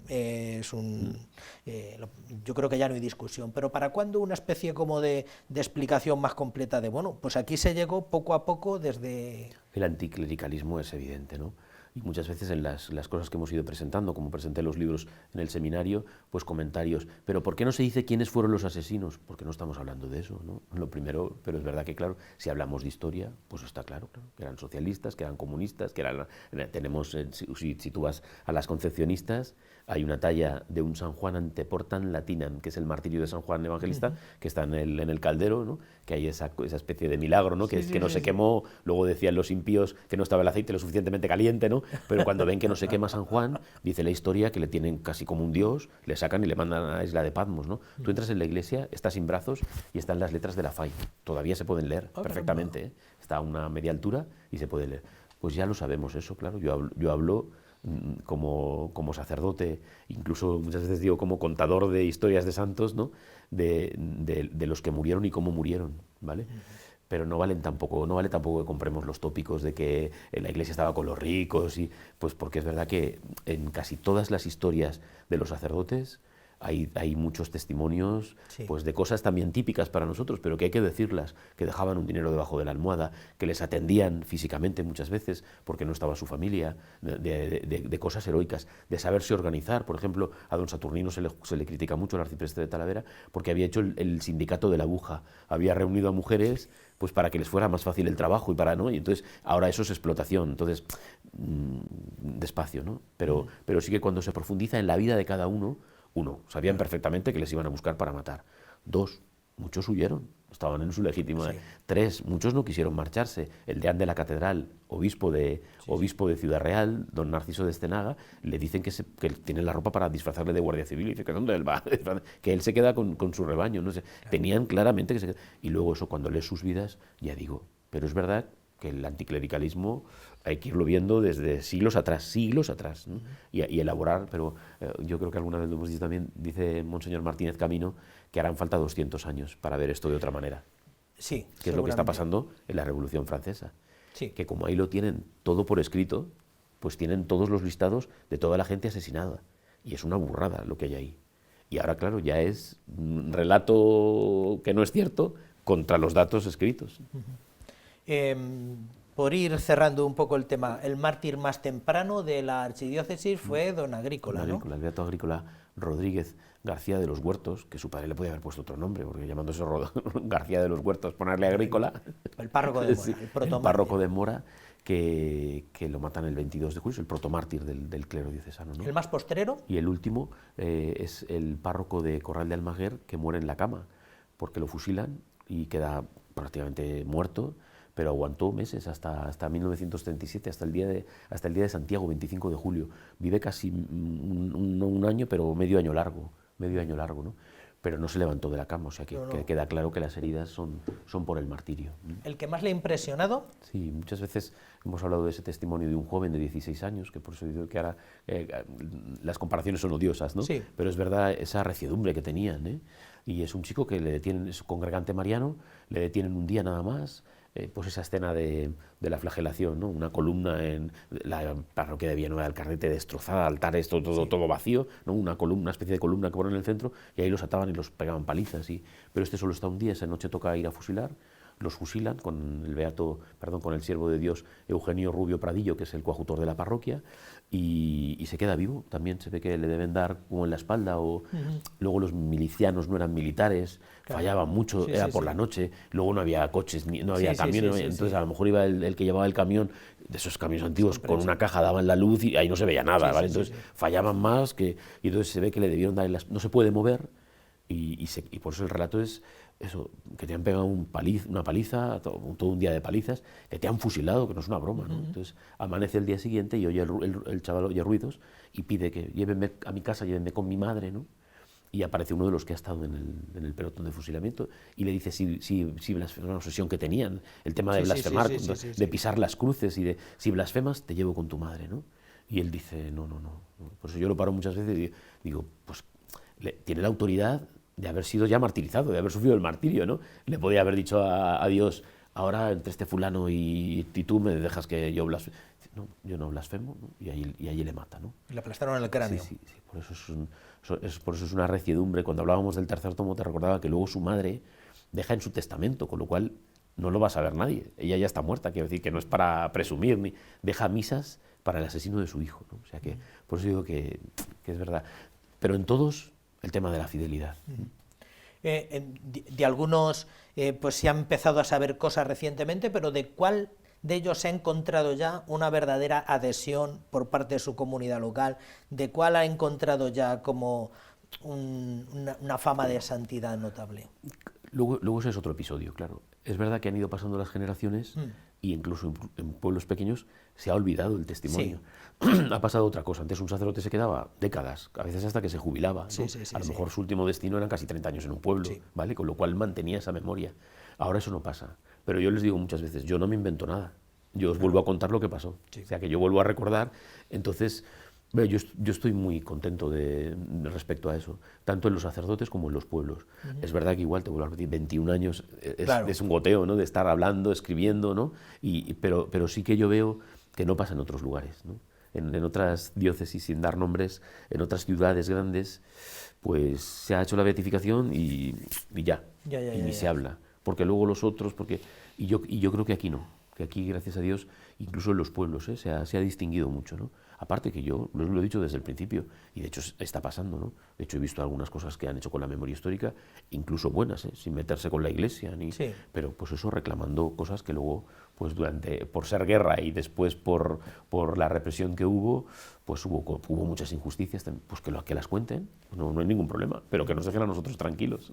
Yo creo que ya no hay discusión, pero ¿para cuándo una especie como de explicación más completa de, bueno, pues aquí se llegó poco a poco desde... El anticlericalismo es evidente, ¿no? Y muchas veces en las cosas que hemos ido presentando, como presenté los libros en el seminario, pues comentarios, pero ¿por qué no se dice quiénes fueron los asesinos? Porque no estamos hablando de eso, ¿no? Lo primero, pero es verdad que, claro, si hablamos de historia, pues está claro, que eran socialistas, que eran comunistas, que eran... Tenemos, si tú vas a las concepcionistas, hay una talla de un San Juan anteportan latinam, que es el martirio de San Juan Evangelista, que está en el caldero, ¿no? Que hay esa especie de milagro, ¿no? Que no se quemó, luego decían los impíos que no estaba el aceite lo suficientemente caliente, ¿no? Pero cuando ven que no se quema San Juan, dice la historia que le tienen casi como un dios, le sacan y le mandan a la isla de Patmos, ¿no? Tú entras en la iglesia, está sin brazos y están las letras de la FAI. Todavía se pueden leer perfectamente, ¿eh? Está a una media altura y se puede leer. Pues ya lo sabemos eso, claro. Yo hablo como sacerdote, incluso muchas veces digo como contador de historias de santos, ¿no? de los que murieron y cómo murieron, ¿vale? Pero no vale tampoco que compremos los tópicos de que la iglesia estaba con los ricos, y pues porque es verdad que en casi todas las historias de los sacerdotes hay muchos testimonios, pues de cosas también típicas para nosotros, pero que hay que decirlas, que dejaban un dinero debajo de la almohada, que les atendían físicamente muchas veces porque no estaba su familia, de cosas heroicas, de saberse organizar. Por ejemplo, a don Saturnino se le critica mucho, al arcipreste de Talavera, porque había hecho el sindicato de la aguja, había reunido a mujeres pues para que les fuera más fácil el trabajo y entonces ahora eso es explotación. Entonces despacio, ¿no? Pero sí que cuando se profundiza en la vida de cada uno, sabían perfectamente que les iban a buscar para matar. 2, muchos huyeron, estaban en su legítima. 3, muchos no quisieron marcharse. El deán de la catedral, obispo de Ciudad Real, don Narciso de Estenaga, le dicen que tiene la ropa para disfrazarle de guardia civil, y dice que ¿dónde él va? Que él se queda con su rebaño, no sé. Tenían claramente que se queda. Y luego eso, cuando lees sus vidas, ya digo, pero es verdad que el anticlericalismo hay que irlo viendo desde siglos atrás, ¿no? y elaborar, pero yo creo que alguna vez lo hemos dicho también, dice Monseñor Martínez Camino, que harán falta 200 años para ver esto de otra manera. Sí, que es lo que está pasando en la Revolución Francesa. Sí. Que como ahí lo tienen todo por escrito, pues tienen todos los listados de toda la gente asesinada. Y es una burrada lo que hay ahí. Y ahora, claro, ya es un relato que no es cierto contra los datos escritos. Por ir cerrando un poco el tema, el mártir más temprano de la archidiócesis fue don Agrícola, ¿no? El beato Agrícola Rodríguez García de los Huertos, que su padre le podía haber puesto otro nombre, porque llamándose García de los Huertos, ponerle Agrícola. El párroco de Mora, sí, el párroco de Mora, que lo matan el 22 de julio, es el protomártir del clero diocesano, ¿no? ¿El más postrero? Y el último es el párroco de Corral de Almaguer, que muere en la cama, porque lo fusilan y queda prácticamente muerto, pero aguantó meses hasta 1937, hasta el día de Santiago, 25 de julio. Vive casi un año, pero medio año largo, ¿no? Pero no se levantó de la cama, o sea que queda claro que las heridas son por el martirio. ¿El que más le ha impresionado? Sí, muchas veces hemos hablado de ese testimonio de un joven de 16 años, que por eso digo que ahora las comparaciones son odiosas, ¿no? Sí. Pero es verdad esa reciedumbre que tenían, ¿eh? Y es un chico que le detienen, es congregante mariano, le detienen un día nada más, pues esa escena de la flagelación, ¿no? Una columna en la parroquia de Villanueva del Carrete destrozada, altares, todo vacío, ¿no? Una especie de columna que ponen en el centro, y ahí los ataban y los pegaban palizas. Pero este solo está un día, esa noche toca ir a fusilar, los fusilan con el siervo de Dios Eugenio Rubio Pradillo, que es el coadjutor de la parroquia, y se queda vivo. También se ve que le deben dar como en la espalda, luego los milicianos no eran militares, fallaban mucho, era por la noche, luego no había coches, no había camiones, entonces a lo mejor iba el que llevaba el camión, de esos camiones antiguos, con una caja daban la luz y ahí no se veía nada, ¿vale? Entonces fallaban más, y entonces se ve que le debieron dar, no se puede mover, y por eso el relato es eso, que te han pegado una paliza, todo un día de palizas, que te han fusilado, que no es una broma, ¿no? Entonces amanece el día siguiente y oye el chaval oye ruidos y pide que llévenme a mi casa, llévenme con mi madre, ¿no? Y aparece uno de los que ha estado en el pelotón de fusilamiento y le dice si blasfemas, una obsesión que tenían, el tema de blasfemar, de pisar las cruces y de si blasfemas te llevo con tu madre, ¿no? Y él dice no. Por eso yo lo paro muchas veces y digo, pues tiene la autoridad de haber sido ya martirizado, de haber sufrido el martirio, ¿no? Le podía haber dicho a Dios, ahora entre este fulano y tú me dejas que yo blasfeme. No, yo no blasfemo, ¿no? Y ahí le mata, ¿no? Le aplastaron el cráneo. Sí, por eso es una reciedumbre. Cuando hablábamos del tercer tomo te recordaba que luego su madre deja en su testamento, con lo cual no lo va a saber nadie. Ella ya está muerta, quiero decir que no es para presumir, ni deja misas para el asesino de su hijo, ¿no? O sea que por eso digo que es verdad. Pero en todos el tema de la fidelidad. De algunos pues se ha empezado a saber cosas recientemente, pero ¿de cuál de ellos se ha encontrado ya una verdadera adhesión por parte de su comunidad local? ¿De cuál ha encontrado ya como una fama de santidad notable? Luego ese es otro episodio, claro. Es verdad que han ido pasando las generaciones y incluso en pueblos pequeños se ha olvidado el testimonio. Sí. Ha pasado otra cosa. Antes un sacerdote se quedaba décadas, a veces hasta que se jubilaba, ¿no? A lo mejor su último destino eran casi 30 años en un pueblo, ¿vale? Con lo cual mantenía esa memoria. Ahora eso no pasa. Pero yo les digo muchas veces, yo no me invento nada. Yo os vuelvo a contar lo que pasó. O sea, que yo vuelvo a recordar. Entonces, yo estoy muy contento respecto a eso, tanto en los sacerdotes como en los pueblos. Es verdad que igual, te vuelvo a repetir, 21 años es un goteo, ¿no? De estar hablando, escribiendo, ¿no? Pero sí que yo veo que no pasa en otros lugares, ¿no? En otras diócesis, sin dar nombres, en otras ciudades grandes, pues se ha hecho la beatificación y ya, ni se habla. Porque luego los otros, y yo creo que aquí no, que aquí, gracias a Dios, incluso en los pueblos, se ha distinguido mucho, ¿no? Aparte que yo lo he dicho desde el principio, y de hecho está pasando, ¿no? De hecho he visto algunas cosas que han hecho con la memoria histórica, incluso buenas, sin meterse con la Iglesia, pero pues eso reclamando cosas que luego, pues por ser guerra y después por la represión que hubo, pues hubo muchas injusticias, pues que las cuenten, no hay ningún problema, pero que nos dejen a nosotros tranquilos.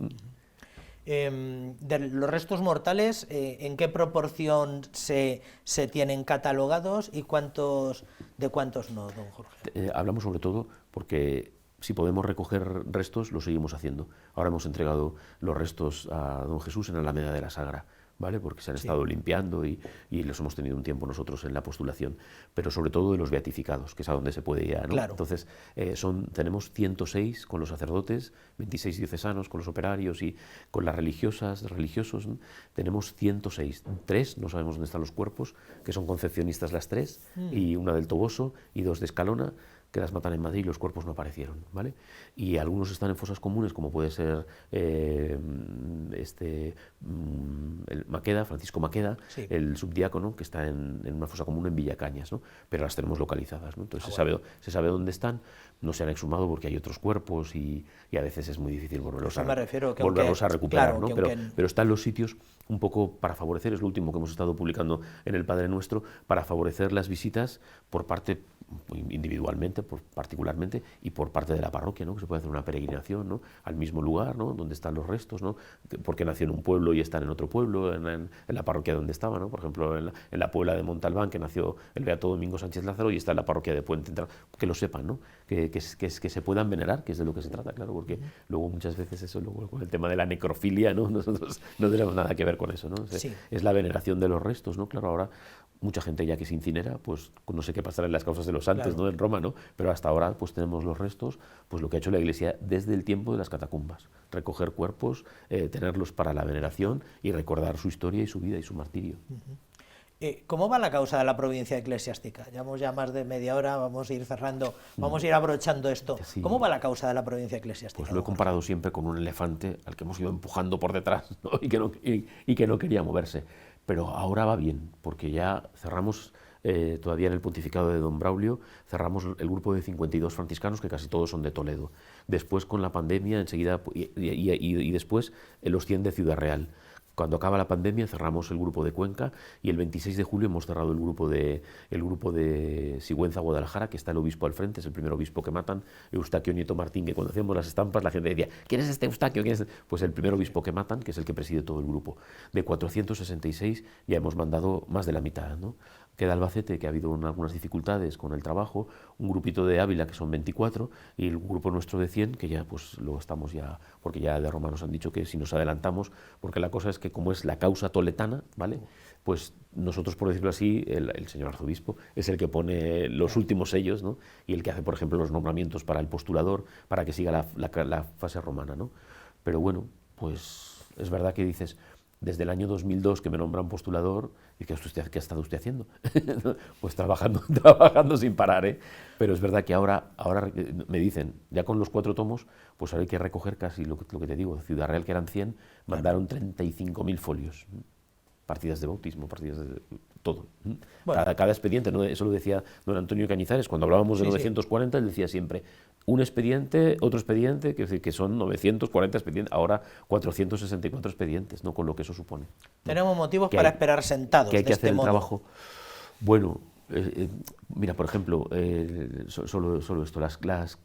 De los restos mortales, ¿en qué proporción se tienen catalogados y de cuántos no, don Jorge? Hablamos sobre todo porque si podemos recoger restos, lo seguimos haciendo. Ahora hemos entregado los restos a don Jesús en Alameda de la Sagra, ¿vale? Porque se han estado limpiando y los hemos tenido un tiempo nosotros en la postulación, pero sobre todo de los beatificados, que es a donde se puede ir, ¿no? Claro. Entonces, tenemos 106 con los sacerdotes, 26 diocesanos con los operarios y con las religiosos, ¿no? Tenemos 106, 3, no sabemos dónde están los cuerpos, que son concepcionistas las 3, y una del Toboso y 2 de Escalona, que las matan en Madrid y los cuerpos no aparecieron, ¿vale? Y algunos están en fosas comunes, como puede ser Maqueda, Francisco Maqueda, el subdiácono, que está en una fosa común en Villacañas, ¿no? Pero las tenemos localizadas, ¿no? Entonces se sabe dónde están, no se han exhumado porque hay otros cuerpos y a veces es muy difícil volverlos a recuperar, ¿no? Pero están los sitios un poco para favorecer, es lo último que hemos estado publicando en el Padre Nuestro, para favorecer las visitas por parte individualmente, particularmente, y por parte de la parroquia, ¿no? Que se puede hacer una peregrinación, ¿no? Al mismo lugar, ¿no? Donde están los restos, ¿no? Porque nació en un pueblo y están en otro pueblo, en la parroquia donde estaba, ¿no? Por ejemplo, en la Puebla de Montalbán, que nació el Beato Domingo Sánchez Lázaro, y está en la parroquia de Puente, que lo sepan, ¿no? Que se puedan venerar, que es de lo que se trata, claro, porque luego muchas veces eso, luego con el tema de la necrofilia, ¿no? Nosotros no tenemos nada que ver con eso, ¿no? Es la veneración de los restos, ¿no? Claro, ahora mucha gente ya que se incinera, pues no sé qué pasará en las causas de los santos, ¿no? En Roma, ¿no? Pero hasta ahora pues tenemos los restos, pues lo que ha hecho la Iglesia desde el tiempo de las catacumbas, recoger cuerpos, tenerlos para la veneración y recordar su historia y su vida y su martirio. ¿Cómo va la causa de la provincia eclesiástica? Llevamos ya más de media hora, vamos a ir cerrando, vamos a ir abrochando esto. Sí. ¿Cómo va la causa de la provincia eclesiástica? Pues lo he comparado siempre con un elefante al que hemos ido empujando por detrás, ¿no? y que no quería moverse. Pero ahora va bien, porque ya cerramos, todavía en el pontificado de don Braulio, cerramos el grupo de 52 franciscanos, que casi todos son de Toledo. Después, con la pandemia, enseguida, y después los 100 de Ciudad Real. Cuando acaba la pandemia cerramos el grupo de Cuenca y el 26 de julio hemos cerrado el grupo de Sigüenza, Guadalajara, que está el obispo al frente, es el primer obispo que matan, Eustaquio Nieto Martín, que cuando hacíamos las estampas la gente decía, ¿quién es este Eustaquio? ¿Quién es este? Pues el primer obispo que matan, que es el que preside todo el grupo. De 466 ya hemos mandado más de la mitad, ¿no? Queda Albacete, que ha habido algunas dificultades con el trabajo, un grupito de Ávila, que son 24, y el grupo nuestro de 100, que ya pues lo estamos ya, porque ya de Roma nos han dicho que si nos adelantamos, porque la cosa es que como es la causa toletana, ¿vale? Pues nosotros, por decirlo así, el señor arzobispo es el que pone los últimos sellos, ¿no? Y el que hace, por ejemplo, los nombramientos para el postulador, para que siga la fase romana, ¿no? Pero bueno, pues es verdad que dices, desde el año 2002 que me nombran postulador, ¿y qué ha estado usted haciendo? Pues trabajando sin parar, ¿eh? Pero es verdad que ahora me dicen, ya con los 4 tomos, pues ahora hay que recoger casi lo que te digo, Ciudad Real, que eran 100, mandaron 35.000 folios. Partidas de bautismo, partidas de todo. Bueno. Cada expediente, ¿no? Eso lo decía don Antonio Cañizares, cuando hablábamos de 940, él decía siempre, un expediente, otro expediente, que son 940 expedientes, ahora 464 expedientes, ¿no? Con lo que eso supone. Tenemos motivos para esperar sentados. Que hay que hacer el modo. Trabajo. Bueno, mira, por ejemplo, solo esto, las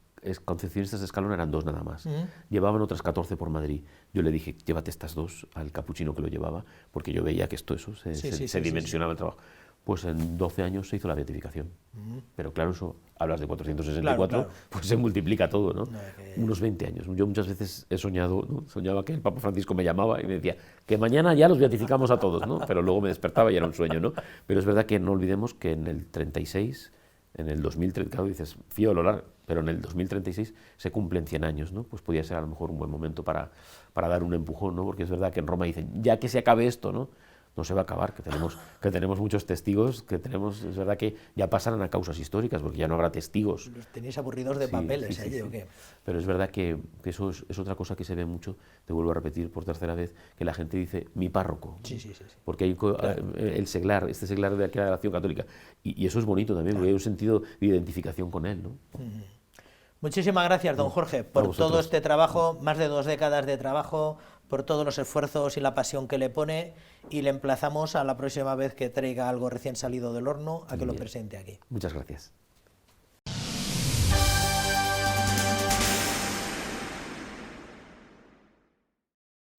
concepcionistas de Escalón eran 2 nada más. Llevaban otras 14 por Madrid. Yo le dije, llévate estas 2 al capuchino que lo llevaba, porque yo veía que se dimensionaba el trabajo. Pues en 12 años se hizo la beatificación. Pero claro, eso, hablas de 464, claro. Pues se multiplica todo, ¿no? Unos 20 años. Yo muchas veces he soñado, ¿no? Soñaba que el Papa Francisco me llamaba y me decía que mañana ya los beatificamos a todos, ¿no? Pero luego me despertaba y era un sueño, ¿no? Pero es verdad que no olvidemos que en el 36, en el 2030, claro, dices, fío lo largo, pero en el 2036 se cumplen 100 años, ¿no? Pues podría ser a lo mejor un buen momento para dar un empujón, ¿no? Porque es verdad que en Roma dicen, ya que se acabe esto, ¿no? No se va a acabar, que tenemos muchos testigos, es verdad que ya pasarán a causas históricas, porque ya no habrá testigos. Los tenéis aburridos de papeles, allí, ¿o qué? Pero es verdad que eso es otra cosa que se ve mucho, te vuelvo a repetir por tercera vez, que la gente dice, mi párroco. Sí. Porque hay el seglar, este seglar de la Acción Católica. Y eso es bonito también, porque hay un sentido de identificación con él, ¿no? Muchísimas gracias, don Jorge, por todo este trabajo, más de 2 décadas de trabajo, por todos los esfuerzos y la pasión que le pone, y le emplazamos a la próxima vez que traiga algo recién salido del horno a que lo presente aquí. Muchas gracias.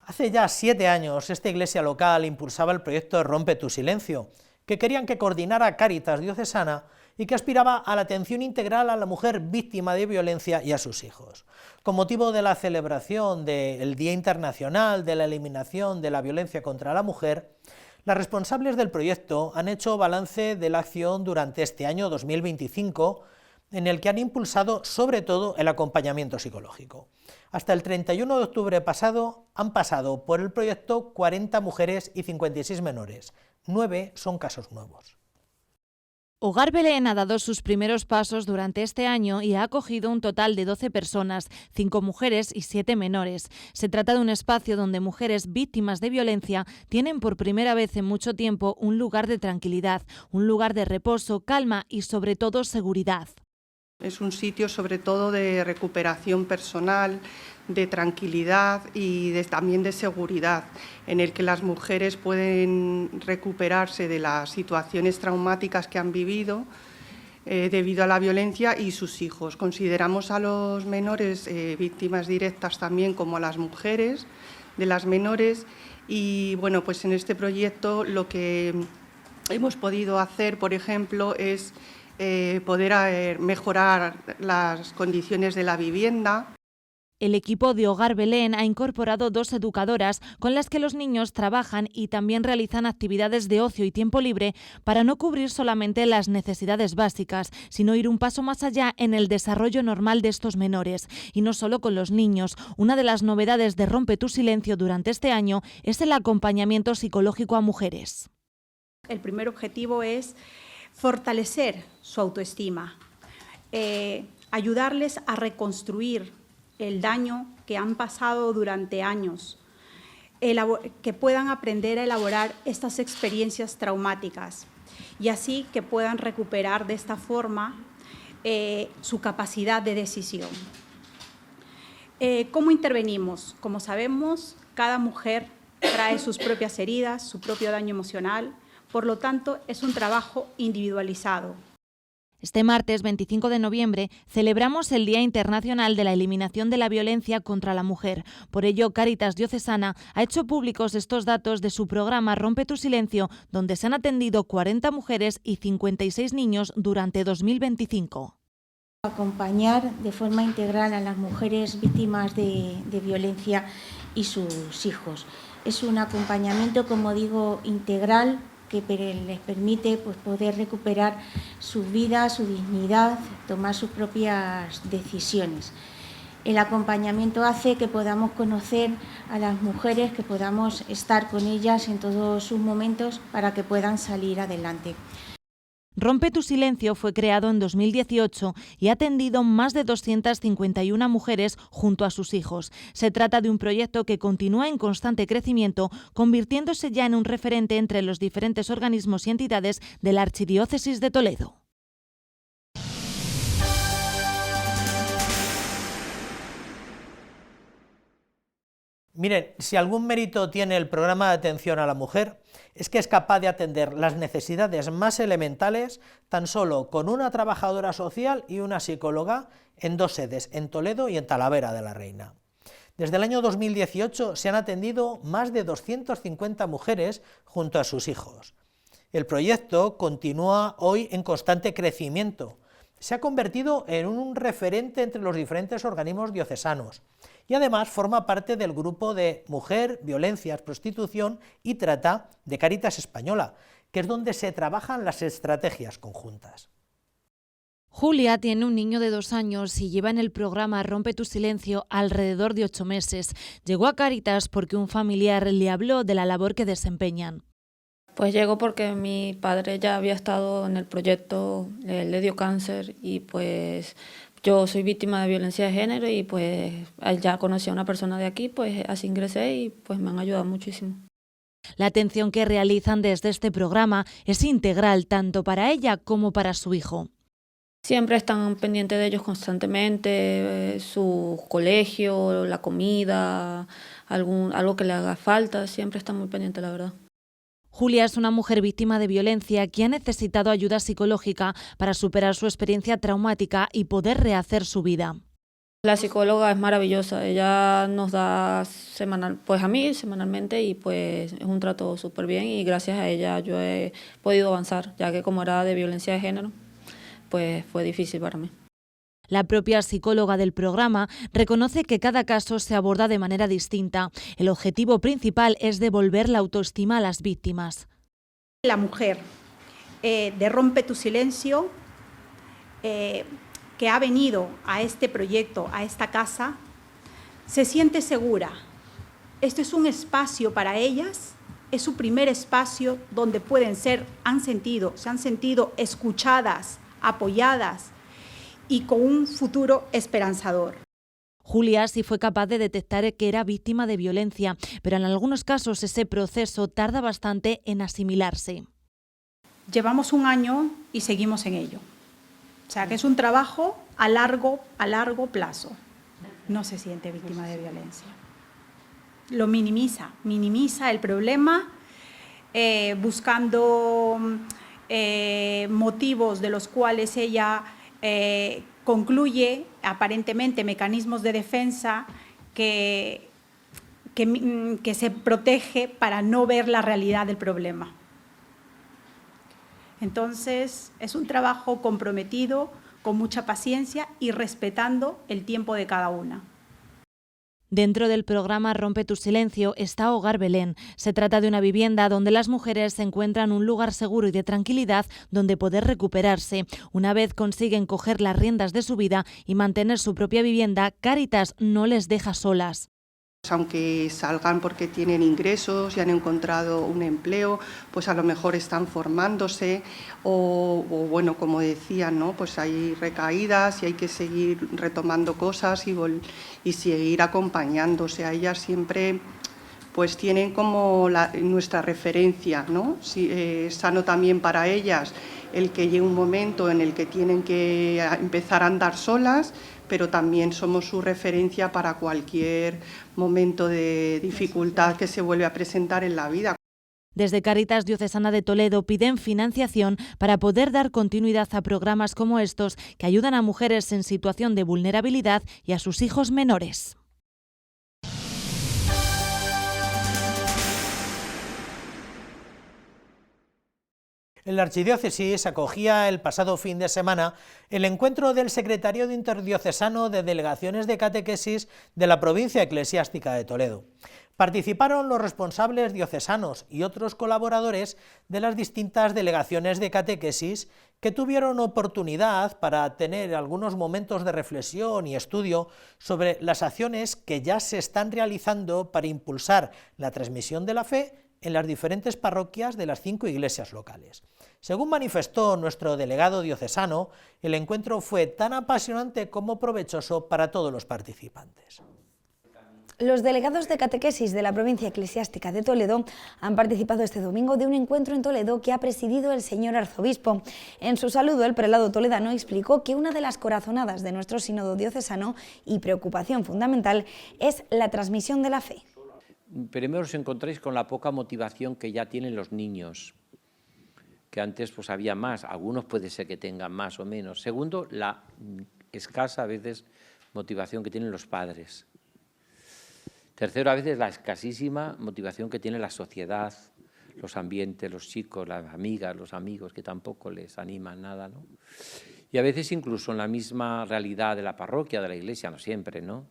Hace ya 7 años, esta iglesia local impulsaba el proyecto Rompe tu silencio, que querían que coordinara Cáritas Diocesana y que aspiraba a la atención integral a la mujer víctima de violencia y a sus hijos. Con motivo de la celebración del Día Internacional de la Eliminación de la Violencia contra la Mujer, las responsables del proyecto han hecho balance de la acción durante este año 2025, en el que han impulsado sobre todo el acompañamiento psicológico. Hasta el 31 de octubre pasado han pasado por el proyecto 40 mujeres y 56 menores. 9 son casos nuevos. Hogar Belén ha dado sus primeros pasos durante este año y ha acogido un total de 12 personas, 5 mujeres y 7 menores. Se trata de un espacio donde mujeres víctimas de violencia tienen por primera vez en mucho tiempo un lugar de tranquilidad, un lugar de reposo, calma y sobre todo seguridad. Es un sitio sobre todo de recuperación personal, de tranquilidad y también de seguridad, en el que las mujeres pueden recuperarse de las situaciones traumáticas que han vivido debido a la violencia y sus hijos. Consideramos a los menores víctimas directas también como a las mujeres de las menores y bueno, pues en este proyecto lo que hemos podido hacer, por ejemplo, es poder mejorar las condiciones de la vivienda. El equipo de Hogar Belén ha incorporado 2 educadoras con las que los niños trabajan y también realizan actividades de ocio y tiempo libre para no cubrir solamente las necesidades básicas, sino ir un paso más allá en el desarrollo normal de estos menores. Y no solo con los niños. Una de las novedades de Rompe tu silencio durante este año es el acompañamiento psicológico a mujeres. El primer objetivo es fortalecer su autoestima, ayudarles a reconstruir el daño que han pasado durante años, que puedan aprender a elaborar estas experiencias traumáticas y así que puedan recuperar de esta forma su capacidad de decisión. ¿Cómo intervenimos? Como sabemos, cada mujer trae sus propias heridas, su propio daño emocional. Por lo tanto, es un trabajo individualizado. Este martes 25 de noviembre celebramos el Día Internacional de la Eliminación de la Violencia contra la Mujer. Por ello, Cáritas Diocesana ha hecho públicos estos datos de su programa Rompe tu silencio, donde se han atendido 40 mujeres y 56 niños durante 2025. Acompañar de forma integral a las mujeres víctimas de violencia y sus hijos. Es un acompañamiento, como digo, integral, que les permite pues, poder recuperar su vida, su dignidad, tomar sus propias decisiones. El acompañamiento hace que podamos conocer a las mujeres, que podamos estar con ellas en todos sus momentos para que puedan salir adelante. Rompe tu silencio fue creado en 2018 y ha atendido más de 251 mujeres junto a sus hijos. Se trata de un proyecto que continúa en constante crecimiento, convirtiéndose ya en un referente entre los diferentes organismos y entidades de la Archidiócesis de Toledo. Miren, si algún mérito tiene el programa de atención a la mujer, es que es capaz de atender las necesidades más elementales tan solo con una trabajadora social y una psicóloga en 2 sedes, en Toledo y en Talavera de la Reina. Desde el año 2018 se han atendido más de 250 mujeres junto a sus hijos. El proyecto continúa hoy en constante crecimiento. Se ha convertido en un referente entre los diferentes organismos diocesanos y además forma parte del grupo de Mujer, Violencias, Prostitución y Trata de Cáritas Española, que es donde se trabajan las estrategias conjuntas. Julia tiene un niño de 2 años y lleva en el programa Rompe tu silencio alrededor de 8 meses. Llegó a Cáritas porque un familiar le habló de la labor que desempeñan. Pues llegó porque mi padre ya había estado en el proyecto, le dio cáncer y pues yo soy víctima de violencia de género y pues ya conocí a una persona de aquí, pues así ingresé y pues me han ayudado muchísimo. La atención que realizan desde este programa es integral tanto para ella como para su hijo. Siempre están pendientes de ellos constantemente, su colegio, la comida, algo que le haga falta, siempre están muy pendientes, la verdad. Julia es una mujer víctima de violencia que ha necesitado ayuda psicológica para superar su experiencia traumática y poder rehacer su vida. La psicóloga es maravillosa, ella nos da semanalmente y pues es un trato súper bien y gracias a ella yo he podido avanzar, ya que como era de violencia de género, pues fue difícil para mí. La propia psicóloga del programa reconoce que cada caso se aborda de manera distinta. El objetivo principal es devolver la autoestima a las víctimas. La mujer de Rompe tu silencio, que ha venido a este proyecto, a esta casa, se siente segura. Este es un espacio para ellas, es su primer espacio donde se han sentido escuchadas, apoyadas y con un futuro esperanzador. Julia sí fue capaz de detectar que era víctima de violencia, pero en algunos casos ese proceso tarda bastante en asimilarse. Llevamos 1 año y seguimos en ello. O sea, que es un trabajo a largo plazo. No se siente víctima de violencia. Lo minimiza el problema, buscando motivos de los cuales ella concluye aparentemente mecanismos de defensa que se protege para no ver la realidad del problema. Entonces, es un trabajo comprometido, con mucha paciencia y respetando el tiempo de cada una. Dentro del programa Rompe tu silencio está Hogar Belén. Se trata de una vivienda donde las mujeres se encuentran un lugar seguro y de tranquilidad donde poder recuperarse. Una vez consiguen coger las riendas de su vida y mantener su propia vivienda, Cáritas no les deja solas. Aunque salgan porque tienen ingresos y han encontrado un empleo, pues a lo mejor están formándose o bueno, como decían, ¿no? Pues hay recaídas y hay que seguir retomando cosas y seguir acompañándose. A ellas siempre pues tienen como nuestra referencia, ¿no? Es sano también para ellas el que llegue un momento en el que tienen que empezar a andar solas, pero también somos su referencia para cualquier momento de dificultad que se vuelve a presentar en la vida. Desde Cáritas Diocesana de Toledo piden financiación para poder dar continuidad a programas como estos que ayudan a mujeres en situación de vulnerabilidad y a sus hijos menores. En la Archidiócesis acogía el pasado fin de semana el encuentro del secretario interdiocesano de Delegaciones de Catequesis de la Provincia Eclesiástica de Toledo. Participaron los responsables diocesanos y otros colaboradores de las distintas delegaciones de catequesis que tuvieron oportunidad para tener algunos momentos de reflexión y estudio sobre las acciones que ya se están realizando para impulsar la transmisión de la fe en las diferentes parroquias de las 5 iglesias locales. Según manifestó nuestro delegado diocesano, el encuentro fue tan apasionante como provechoso para todos los participantes. Los delegados de catequesis de la provincia eclesiástica de Toledo han participado este domingo de un encuentro en Toledo que ha presidido el señor arzobispo. En su saludo, el prelado toledano explicó que una de las corazonadas de nuestro sínodo diocesano y preocupación fundamental es la transmisión de la fe. Primero os encontráis con la poca motivación que ya tienen los niños, que antes pues había más, algunos puede ser que tengan más o menos. Segundo, la escasa a veces motivación que tienen los padres. Tercero, a veces la escasísima motivación que tiene la sociedad, los ambientes, los chicos, las amigas, los amigos, que tampoco les animan nada, ¿no? Y a veces incluso en la misma realidad de la parroquia, de la iglesia, no siempre, ¿no?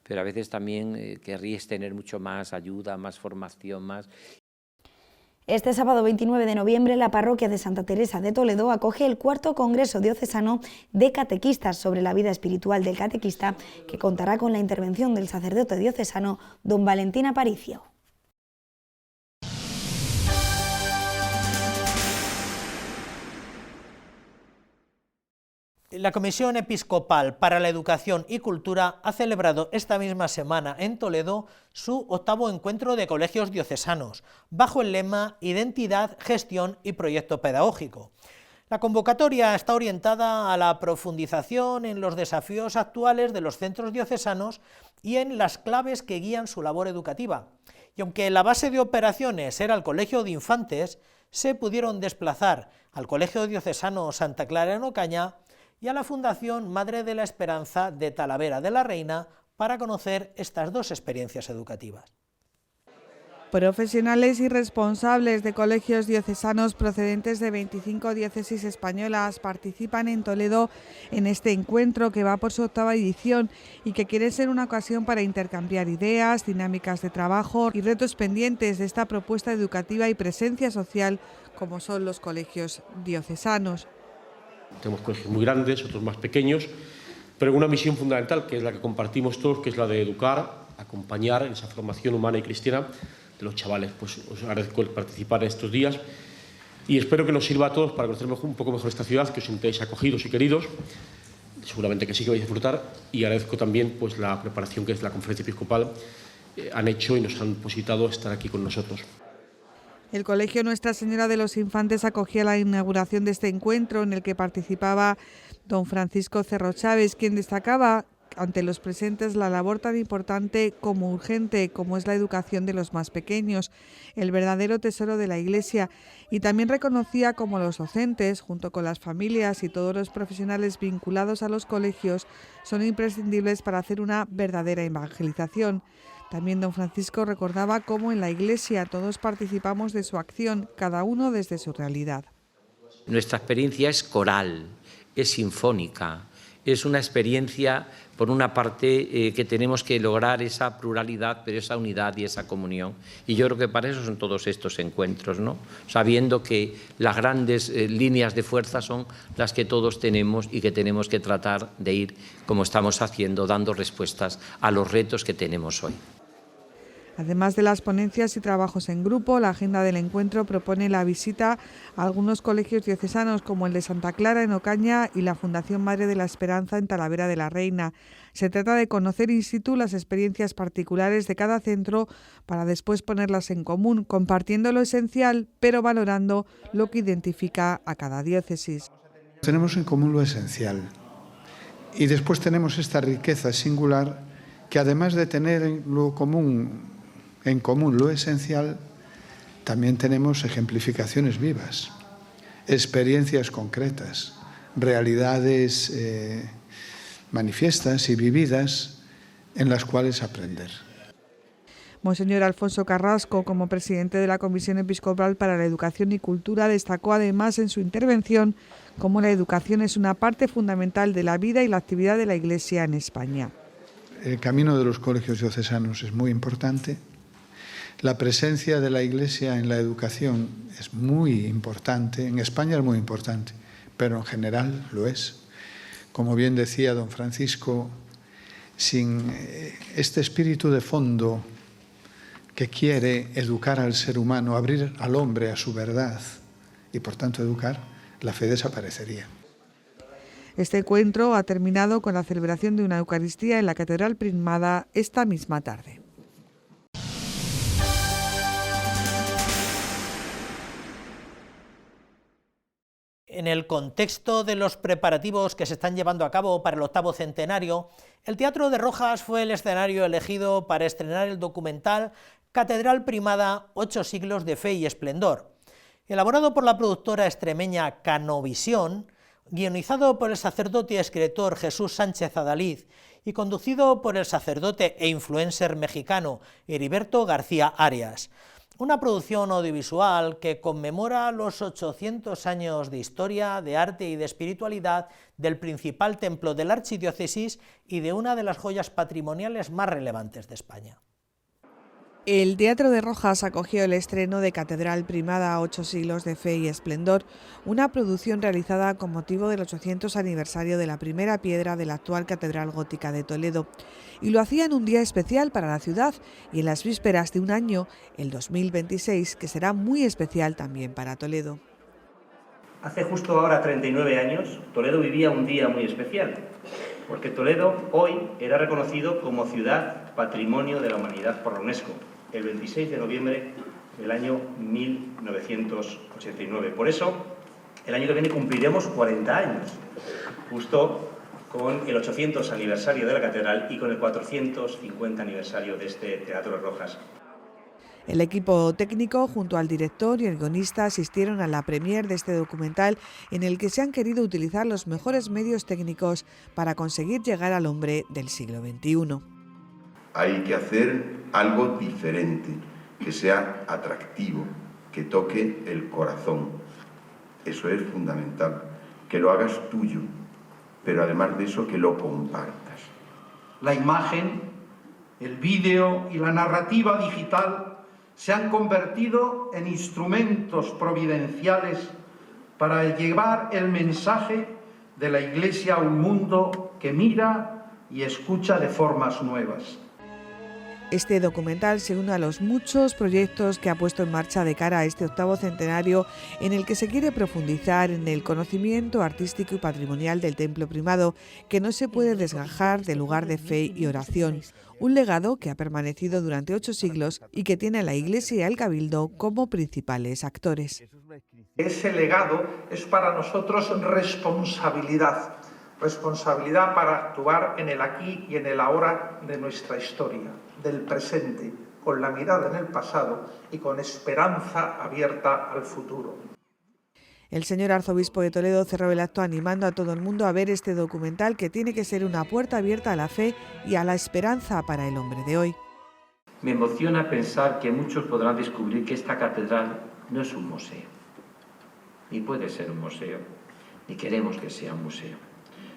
Pero a veces también querríais tener mucho más ayuda, más formación, más... Este sábado 29 de noviembre, la parroquia de Santa Teresa de Toledo acoge el 4º Congreso Diocesano de Catequistas sobre la vida espiritual del catequista, que contará con la intervención del sacerdote diocesano don Valentín Aparicio. La Comisión Episcopal para la Educación y Cultura ha celebrado esta misma semana en Toledo su 8º encuentro de colegios diocesanos, bajo el lema Identidad, Gestión y Proyecto Pedagógico. La convocatoria está orientada a la profundización en los desafíos actuales de los centros diocesanos y en las claves que guían su labor educativa. Y aunque la base de operaciones era el Colegio de Infantes, se pudieron desplazar al Colegio Diocesano Santa Clara en Ocaña y a la Fundación Madre de la Esperanza de Talavera de la Reina para conocer estas dos experiencias educativas. Profesionales y responsables de colegios diocesanos procedentes de 25 diócesis españolas participan en Toledo en este encuentro que va por su 8ª edición y que quiere ser una ocasión para intercambiar ideas, dinámicas de trabajo y retos pendientes de esta propuesta educativa y presencia social como son los colegios diocesanos. Tenemos colegios muy grandes, otros más pequeños, pero una misión fundamental que es la que compartimos todos, que es la de educar, acompañar en esa formación humana y cristiana de los chavales. Pues os agradezco el participar en estos días y espero que nos sirva a todos para conocer un poco mejor esta ciudad, que os sintáis acogidos y queridos. Seguramente que sí que vais a disfrutar, y agradezco también pues la preparación que es la Conferencia Episcopal han hecho y nos han positado estar aquí con nosotros. El Colegio Nuestra Señora de los Infantes acogía la inauguración de este encuentro en el que participaba don Francisco Cerro Chávez, quien destacaba ante los presentes la labor tan importante como urgente como es la educación de los más pequeños, el verdadero tesoro de la Iglesia, y también reconocía cómo los docentes, junto con las familias y todos los profesionales vinculados a los colegios, son imprescindibles para hacer una verdadera evangelización. También don Francisco recordaba cómo en la Iglesia todos participamos de su acción, cada uno desde su realidad. Nuestra experiencia es coral, es sinfónica, es una experiencia, por una parte, que tenemos que lograr esa pluralidad, pero esa unidad y esa comunión. Y yo creo que para eso son todos estos encuentros, ¿no? Sabiendo que las grandes líneas de fuerza son las que todos tenemos y que tenemos que tratar de ir, como estamos haciendo, dando respuestas a los retos que tenemos hoy. Además de las ponencias y trabajos en grupo, la agenda del encuentro propone la visita a algunos colegios diocesanos como el de Santa Clara en Ocaña y la Fundación Madre de la Esperanza en Talavera de la Reina. Se trata de conocer in situ las experiencias particulares de cada centro para después ponerlas en común, compartiendo lo esencial, pero valorando lo que identifica a cada diócesis. Tenemos en común lo esencial y después tenemos esta riqueza singular que, además de tener en común lo esencial, también tenemos ejemplificaciones vivas, experiencias concretas, realidades manifiestas y vividas en las cuales aprender. Monseñor Alfonso Carrasco, como presidente de la Comisión Episcopal para la Educación y Cultura, destacó además en su intervención cómo la educación es una parte fundamental de la vida y la actividad de la Iglesia en España. El camino de los colegios diocesanos es muy importante La presencia de la Iglesia en la educación es muy importante, en España es muy importante, pero en general lo es. Como bien decía don Francisco, sin este espíritu de fondo que quiere educar al ser humano, abrir al hombre a su verdad y por tanto educar, la fe desaparecería. Este encuentro ha terminado con la celebración de una Eucaristía en la Catedral Primada esta misma tarde. En el contexto de los preparativos que se están llevando a cabo para el 8º centenario, el Teatro de Rojas fue el escenario elegido para estrenar el documental Catedral Primada, 8 siglos de fe y esplendor. Elaborado por la productora extremeña Canovisión, guionizado por el sacerdote y escritor Jesús Sánchez Adalid y conducido por el sacerdote e influencer mexicano Heriberto García Arias. Una producción audiovisual que conmemora los 800 años de historia, de arte y de espiritualidad del principal templo de la archidiócesis y de una de las joyas patrimoniales más relevantes de España. El Teatro de Rojas acogió el estreno de Catedral Primada, 8 siglos de fe y esplendor, una producción realizada con motivo del 800 aniversario de la primera piedra de la actual Catedral Gótica de Toledo. Y lo hacía en un día especial para la ciudad y en las vísperas de un año, el 2026, que será muy especial también para Toledo. Hace justo ahora 39 años, Toledo vivía un día muy especial, porque Toledo hoy era reconocido como Ciudad Patrimonio de la Humanidad por la UNESCO, el 26 de noviembre del año 1989. Por eso, el año que viene cumpliremos 40 años, justo con el 800 aniversario de la Catedral y con el 450 aniversario de este Teatro de Rojas. El equipo técnico, junto al director y el guionista, asistieron a la premier de este documental en el que se han querido utilizar los mejores medios técnicos para conseguir llegar al hombre del siglo XXI. Hay que hacer algo diferente, que sea atractivo, que toque el corazón. Eso es fundamental, que lo hagas tuyo, pero además de eso que lo compartas. La imagen, el vídeo y la narrativa digital se han convertido en instrumentos providenciales para llevar el mensaje de la Iglesia a un mundo que mira y escucha de formas nuevas. Este documental se une a los muchos proyectos que ha puesto en marcha de cara a este 8º centenario, en el que se quiere profundizar en el conocimiento artístico y patrimonial del templo primado, que no se puede desgajar del lugar de fe y oración. Un legado que ha permanecido durante 8 siglos y que tiene a la Iglesia y al Cabildo como principales actores. Ese legado es para nosotros responsabilidad para actuar en el aquí y en el ahora de nuestra historia, del presente, con la mirada en el pasado y con esperanza abierta al futuro. El señor arzobispo de Toledo cerró el acto animando a todo el mundo a ver este documental, que tiene que ser una puerta abierta a la fe y a la esperanza para el hombre de hoy. Me emociona pensar que muchos podrán descubrir que esta catedral no es un museo, ni puede ser un museo, ni queremos que sea un museo,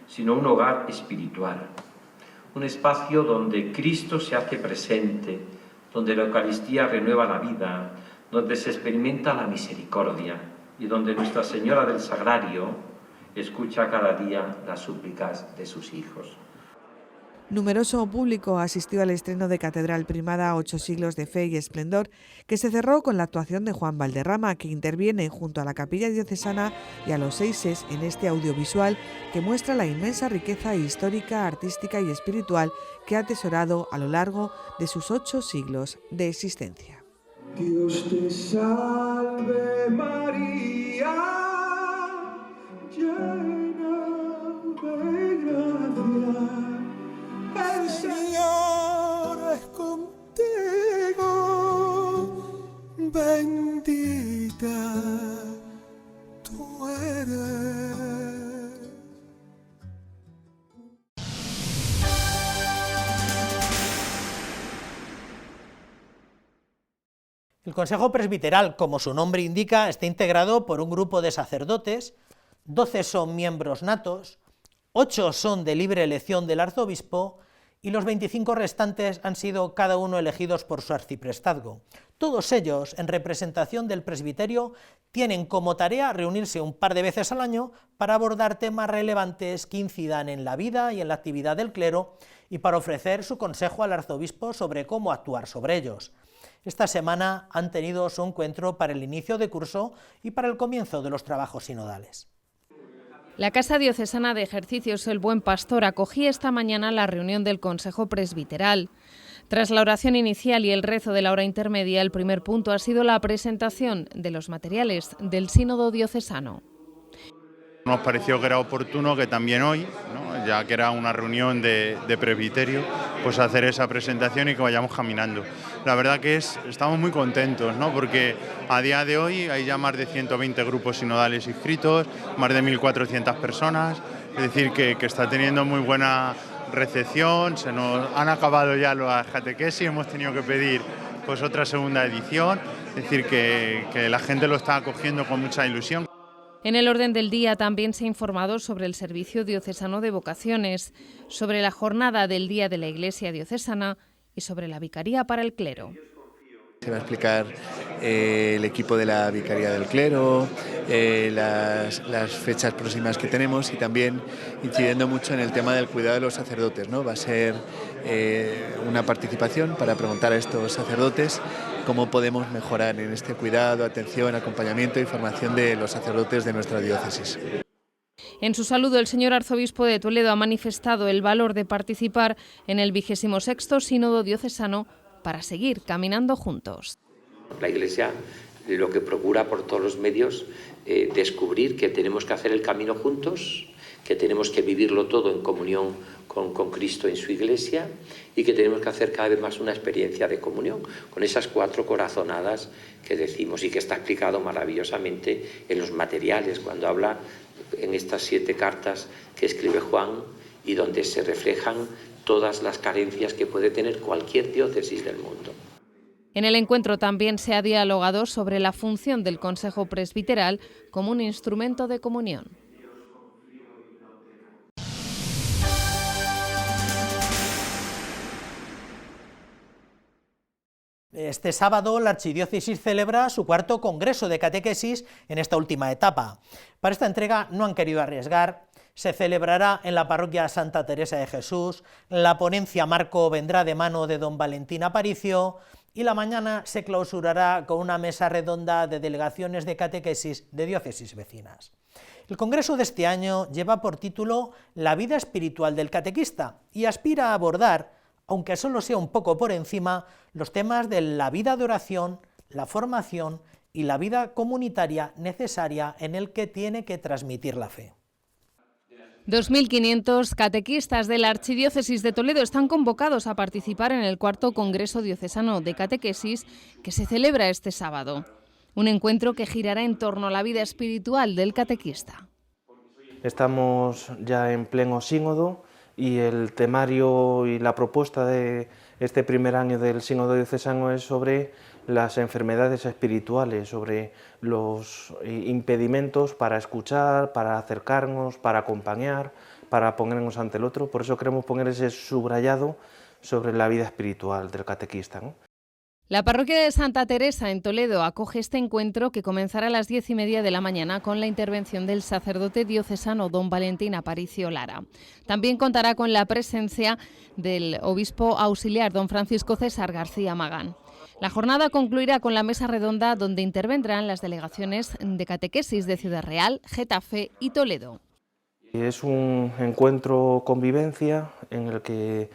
sino un hogar espiritual, un espacio donde Cristo se hace presente, donde la Eucaristía renueva la vida, donde se experimenta la misericordia y donde Nuestra Señora del Sagrario escucha cada día las súplicas de sus hijos. Numeroso público asistió al estreno de Catedral Primada, 8 siglos de fe y esplendor, que se cerró con la actuación de Juan Valderrama, que interviene junto a la Capilla Diocesana y a los seises en este audiovisual que muestra la inmensa riqueza histórica, artística y espiritual que ha atesorado a lo largo de sus 8 siglos de existencia. Dios te salve María, llena de gracia. El Señor es contigo, bendita tú eres. El Consejo Presbiteral, como su nombre indica, está integrado por un grupo de sacerdotes, 12 son miembros natos, 8 son de libre elección del arzobispo y los 25 restantes han sido cada uno elegidos por su arciprestazgo. Todos ellos, en representación del presbiterio, tienen como tarea reunirse un par de veces al año para abordar temas relevantes que incidan en la vida y en la actividad del clero y para ofrecer su consejo al arzobispo sobre cómo actuar sobre ellos. Esta semana han tenido su encuentro para el inicio de curso y para el comienzo de los trabajos sinodales. La Casa Diocesana de Ejercicios El Buen Pastor acogía esta mañana la reunión del Consejo Presbiteral. Tras la oración inicial y el rezo de la hora intermedia, el primer punto ha sido la presentación de los materiales del Sínodo Diocesano. Nos pareció que era oportuno que también hoy, ¿no?, ya que era una reunión de presbiterio, pues hacer esa presentación y que vayamos caminando. La verdad que estamos muy contentos, ¿no?, porque a día de hoy hay ya más de 120 grupos sinodales inscritos, más de 1.400 personas, es decir, que está teniendo muy buena recepción. Se nos han acabado ya las catequesis, hemos tenido que pedir pues otra segunda edición, es decir, que la gente lo está acogiendo con mucha ilusión. En el orden del día también se ha informado sobre el Servicio Diocesano de Vocaciones, sobre la jornada del Día de la Iglesia Diocesana y sobre la Vicaría para el Clero. Se va a explicar el equipo de la Vicaría del Clero, las fechas próximas que tenemos y también incidiendo mucho en el tema del cuidado de los sacerdotes, ¿no? Va a ser una participación para preguntar a estos sacerdotes cómo podemos mejorar en este cuidado, atención, acompañamiento y formación de los sacerdotes de nuestra diócesis. En su saludo, el señor arzobispo de Toledo ha manifestado el valor de participar en el 26º Sínodo Diocesano para seguir caminando juntos. La Iglesia lo que procura por todos los medios descubrir que tenemos que hacer el camino juntos, que tenemos que vivirlo todo en comunión con Cristo en su Iglesia y que tenemos que hacer cada vez más una experiencia de comunión con esas 4 corazonadas que decimos y que está explicado maravillosamente en los materiales cuando habla en estas 7 cartas que escribe Juan y donde se reflejan todas las carencias que puede tener cualquier diócesis del mundo. En el encuentro también se ha dialogado sobre la función del Consejo Presbiteral como un instrumento de comunión. Este sábado la Archidiócesis celebra su 4º Congreso de Catequesis en esta última etapa. Para esta entrega no han querido arriesgar. Se celebrará en la parroquia Santa Teresa de Jesús, la ponencia Marco vendrá de mano de don Valentín Aparicio y la mañana se clausurará con una mesa redonda de delegaciones de catequesis de diócesis vecinas. El congreso de este año lleva por título La vida espiritual del catequista y aspira a abordar, aunque solo sea un poco por encima, los temas de la vida de oración, la formación y la vida comunitaria necesaria en el que tiene que transmitir la fe. 2.500 catequistas de la Archidiócesis de Toledo están convocados a participar en el 4º Congreso Diocesano de Catequesis que se celebra este sábado. Un encuentro que girará en torno a la vida espiritual del catequista. Estamos ya en pleno sínodo y el temario y la propuesta de este primer año del sínodo diocesano es sobre las enfermedades espirituales, sobre los impedimentos para escuchar, para acercarnos, para acompañar, para ponernos ante el otro. Por eso queremos poner ese subrayado sobre la vida espiritual del catequista, ¿no? La parroquia de Santa Teresa en Toledo acoge este encuentro que comenzará a las 10:30 de la mañana con la intervención del sacerdote diocesano don Valentín Aparicio Lara. También contará con la presencia del obispo auxiliar don Francisco César García Magán. La jornada concluirá con la mesa redonda donde intervendrán las delegaciones de catequesis de Ciudad Real, Getafe y Toledo. Es un encuentro convivencia en el que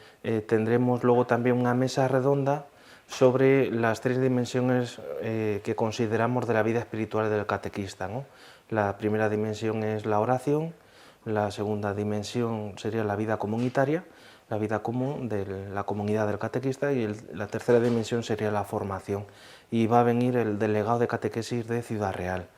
tendremos luego también una mesa redonda sobre las 3 dimensiones que consideramos de la vida espiritual del catequista, ¿no? La primera dimensión es la oración, la segunda dimensión sería la vida comunitaria, la vida común de la comunidad del catequista y la tercera dimensión sería la formación. Y va a venir el delegado de catequesis de Ciudad Real.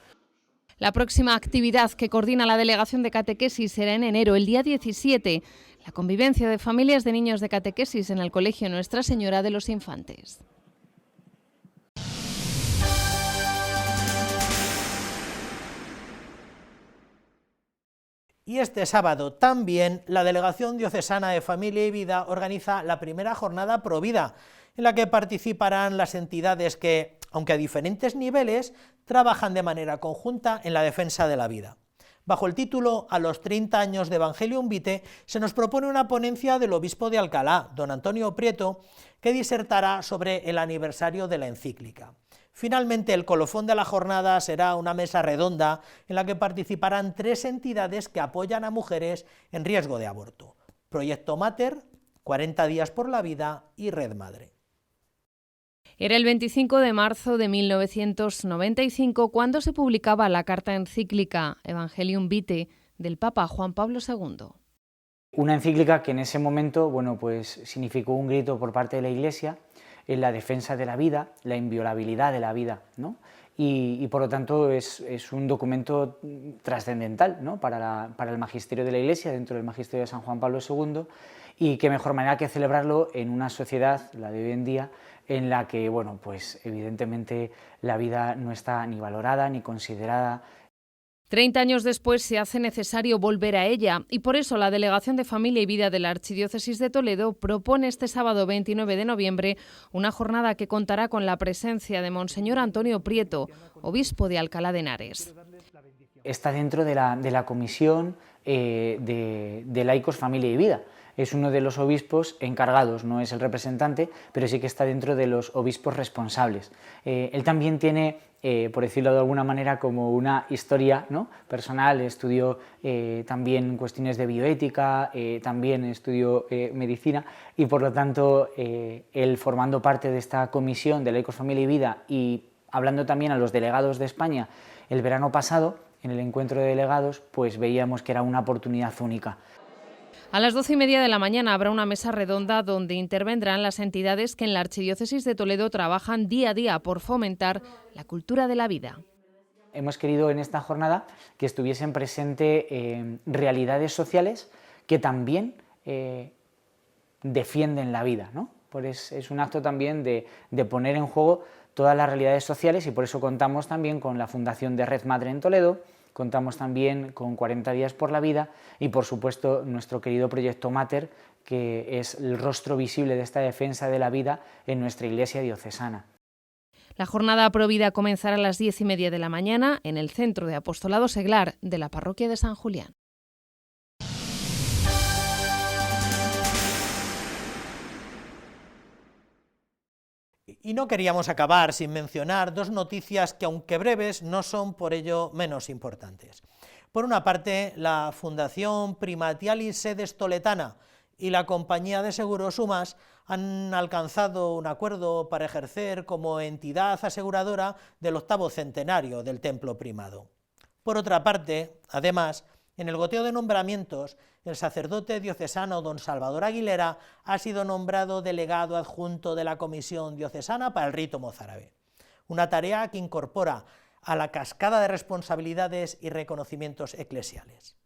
La próxima actividad que coordina la Delegación de Catequesis será en enero, el día 17, la convivencia de familias de niños de catequesis en el Colegio Nuestra Señora de los Infantes. Y este sábado también la Delegación Diocesana de Familia y Vida organiza la primera jornada Provida, en la que participarán las entidades que, aunque a diferentes niveles, trabajan de manera conjunta en la defensa de la vida. Bajo el título A los 30 años de Evangelium Vitae, se nos propone una ponencia del obispo de Alcalá, don Antonio Prieto, que disertará sobre el aniversario de la encíclica. Finalmente, el colofón de la jornada será una mesa redonda en la que participarán 3 entidades que apoyan a mujeres en riesgo de aborto: Proyecto Mater, 40 días por la vida y Red Madre. Era el 25 de marzo de 1995 cuando se publicaba la carta encíclica Evangelium Vitae del Papa Juan Pablo II. Una encíclica que en ese momento, pues significó un grito por parte de la Iglesia en la defensa de la vida, la inviolabilidad de la vida, ¿no? Y por lo tanto es un documento trascendental, ¿no? para el magisterio de la Iglesia, dentro del magisterio de San Juan Pablo II, y qué mejor manera que celebrarlo en una sociedad, la de hoy en día, en la que, pues evidentemente la vida no está ni valorada ni considerada. 30 años después se hace necesario volver a ella y por eso la Delegación de Familia y Vida de la Archidiócesis de Toledo propone este sábado 29 de noviembre una jornada que contará con la presencia de Monseñor Antonio Prieto, obispo de Alcalá de Henares. Está dentro de la comisión de laicos, familia y vida. Es uno de los obispos encargados, no es el representante, pero sí que está dentro de los obispos responsables. Él también tiene, por decirlo de alguna manera, como una historia, ¿no?, personal. Estudió también cuestiones de bioética, también estudió medicina y por lo tanto él, formando parte de esta comisión de laicos, familia y vida y hablando también a los delegados de España el verano pasado, en el encuentro de delegados, pues veíamos que era una oportunidad única. A las 12:30 de la mañana habrá una mesa redonda donde intervendrán las entidades que en la Archidiócesis de Toledo trabajan día a día por fomentar la cultura de la vida. Hemos querido en esta jornada que estuviesen presentes realidades sociales que también defienden la vida, ¿no? Pues es un acto también de poner en juego todas las realidades sociales y por eso contamos también con la Fundación de Red Madre en Toledo. Contamos también con 40 días por la vida y, por supuesto, nuestro querido Proyecto Mater, que es el rostro visible de esta defensa de la vida en nuestra Iglesia diocesana. La jornada Provida comenzará a las 10:30 de la mañana en el Centro de Apostolado Seglar de la Parroquia de San Julián. Y no queríamos acabar sin mencionar 2 noticias que, aunque breves, no son por ello menos importantes. Por una parte, la Fundación Primatialis Sedes Toletana y la Compañía de Seguros UMAS han alcanzado un acuerdo para ejercer como entidad aseguradora del 8º centenario del Templo Primado. Por otra parte, además, en el goteo de nombramientos, el sacerdote diocesano don Salvador Aguilera ha sido nombrado delegado adjunto de la Comisión Diocesana para el Rito Mozárabe, una tarea que incorpora a la cascada de responsabilidades y reconocimientos eclesiales.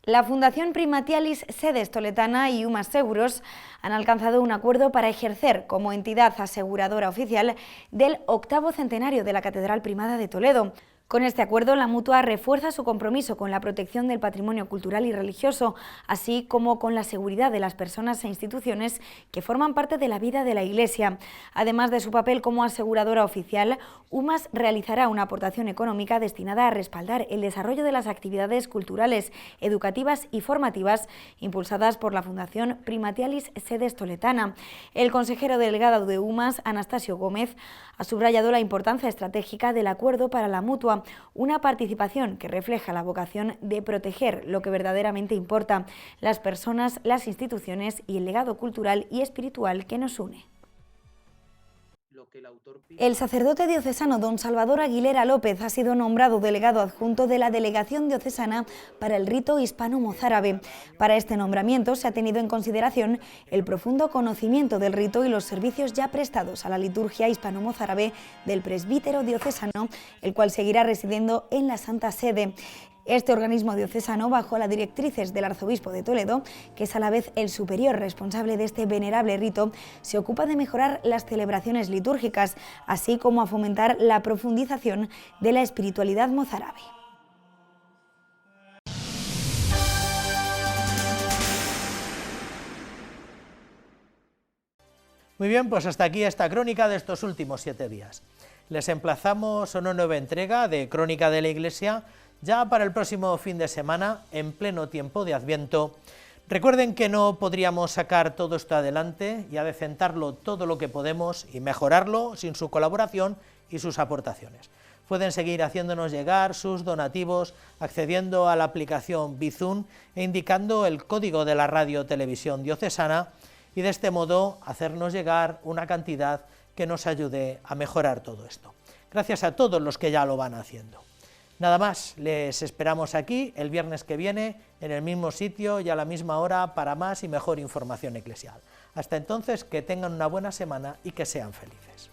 La Fundación Primatialis Sedes Toletana y UMAS Seguros han alcanzado un acuerdo para ejercer como entidad aseguradora oficial del 8º centenario de la Catedral Primada de Toledo. Con este acuerdo, la Mutua refuerza su compromiso con la protección del patrimonio cultural y religioso, así como con la seguridad de las personas e instituciones que forman parte de la vida de la Iglesia. Además de su papel como aseguradora oficial, UMAS realizará una aportación económica destinada a respaldar el desarrollo de las actividades culturales, educativas y formativas impulsadas por la Fundación Primatialis Sedes Toletana. El consejero delegado de UMAS, Anastasio Gómez, ha subrayado la importancia estratégica del acuerdo para la Mutua, una participación que refleja la vocación de proteger lo que verdaderamente importa, las personas, las instituciones y el legado cultural y espiritual que nos une. El sacerdote diocesano don Salvador Aguilera López ha sido nombrado delegado adjunto de la Delegación Diocesana para el Rito Hispano-Mozárabe. Para este nombramiento se ha tenido en consideración el profundo conocimiento del rito y los servicios ya prestados a la liturgia hispano-mozárabe del presbítero diocesano, el cual seguirá residiendo en la Santa Sede. Este organismo diocesano, bajo las directrices del arzobispo de Toledo, que es a la vez el superior responsable de este venerable rito, se ocupa de mejorar las celebraciones litúrgicas, así como a fomentar la profundización de la espiritualidad mozárabe. Muy bien, pues hasta aquí esta crónica de estos últimos 7 días. Les emplazamos a una nueva entrega de Crónica de la Iglesia ya para el próximo fin de semana, en pleno tiempo de Adviento. Recuerden que no podríamos sacar todo esto adelante y adecentarlo todo lo que podemos y mejorarlo sin su colaboración y sus aportaciones. Pueden seguir haciéndonos llegar sus donativos accediendo a la aplicación Bizum e indicando el código de la Radio Televisión Diocesana y de este modo hacernos llegar una cantidad que nos ayude a mejorar todo esto. Gracias a todos los que ya lo van haciendo. Nada más, les esperamos aquí el viernes que viene en el mismo sitio y a la misma hora para más y mejor información eclesial. Hasta entonces, que tengan una buena semana y que sean felices.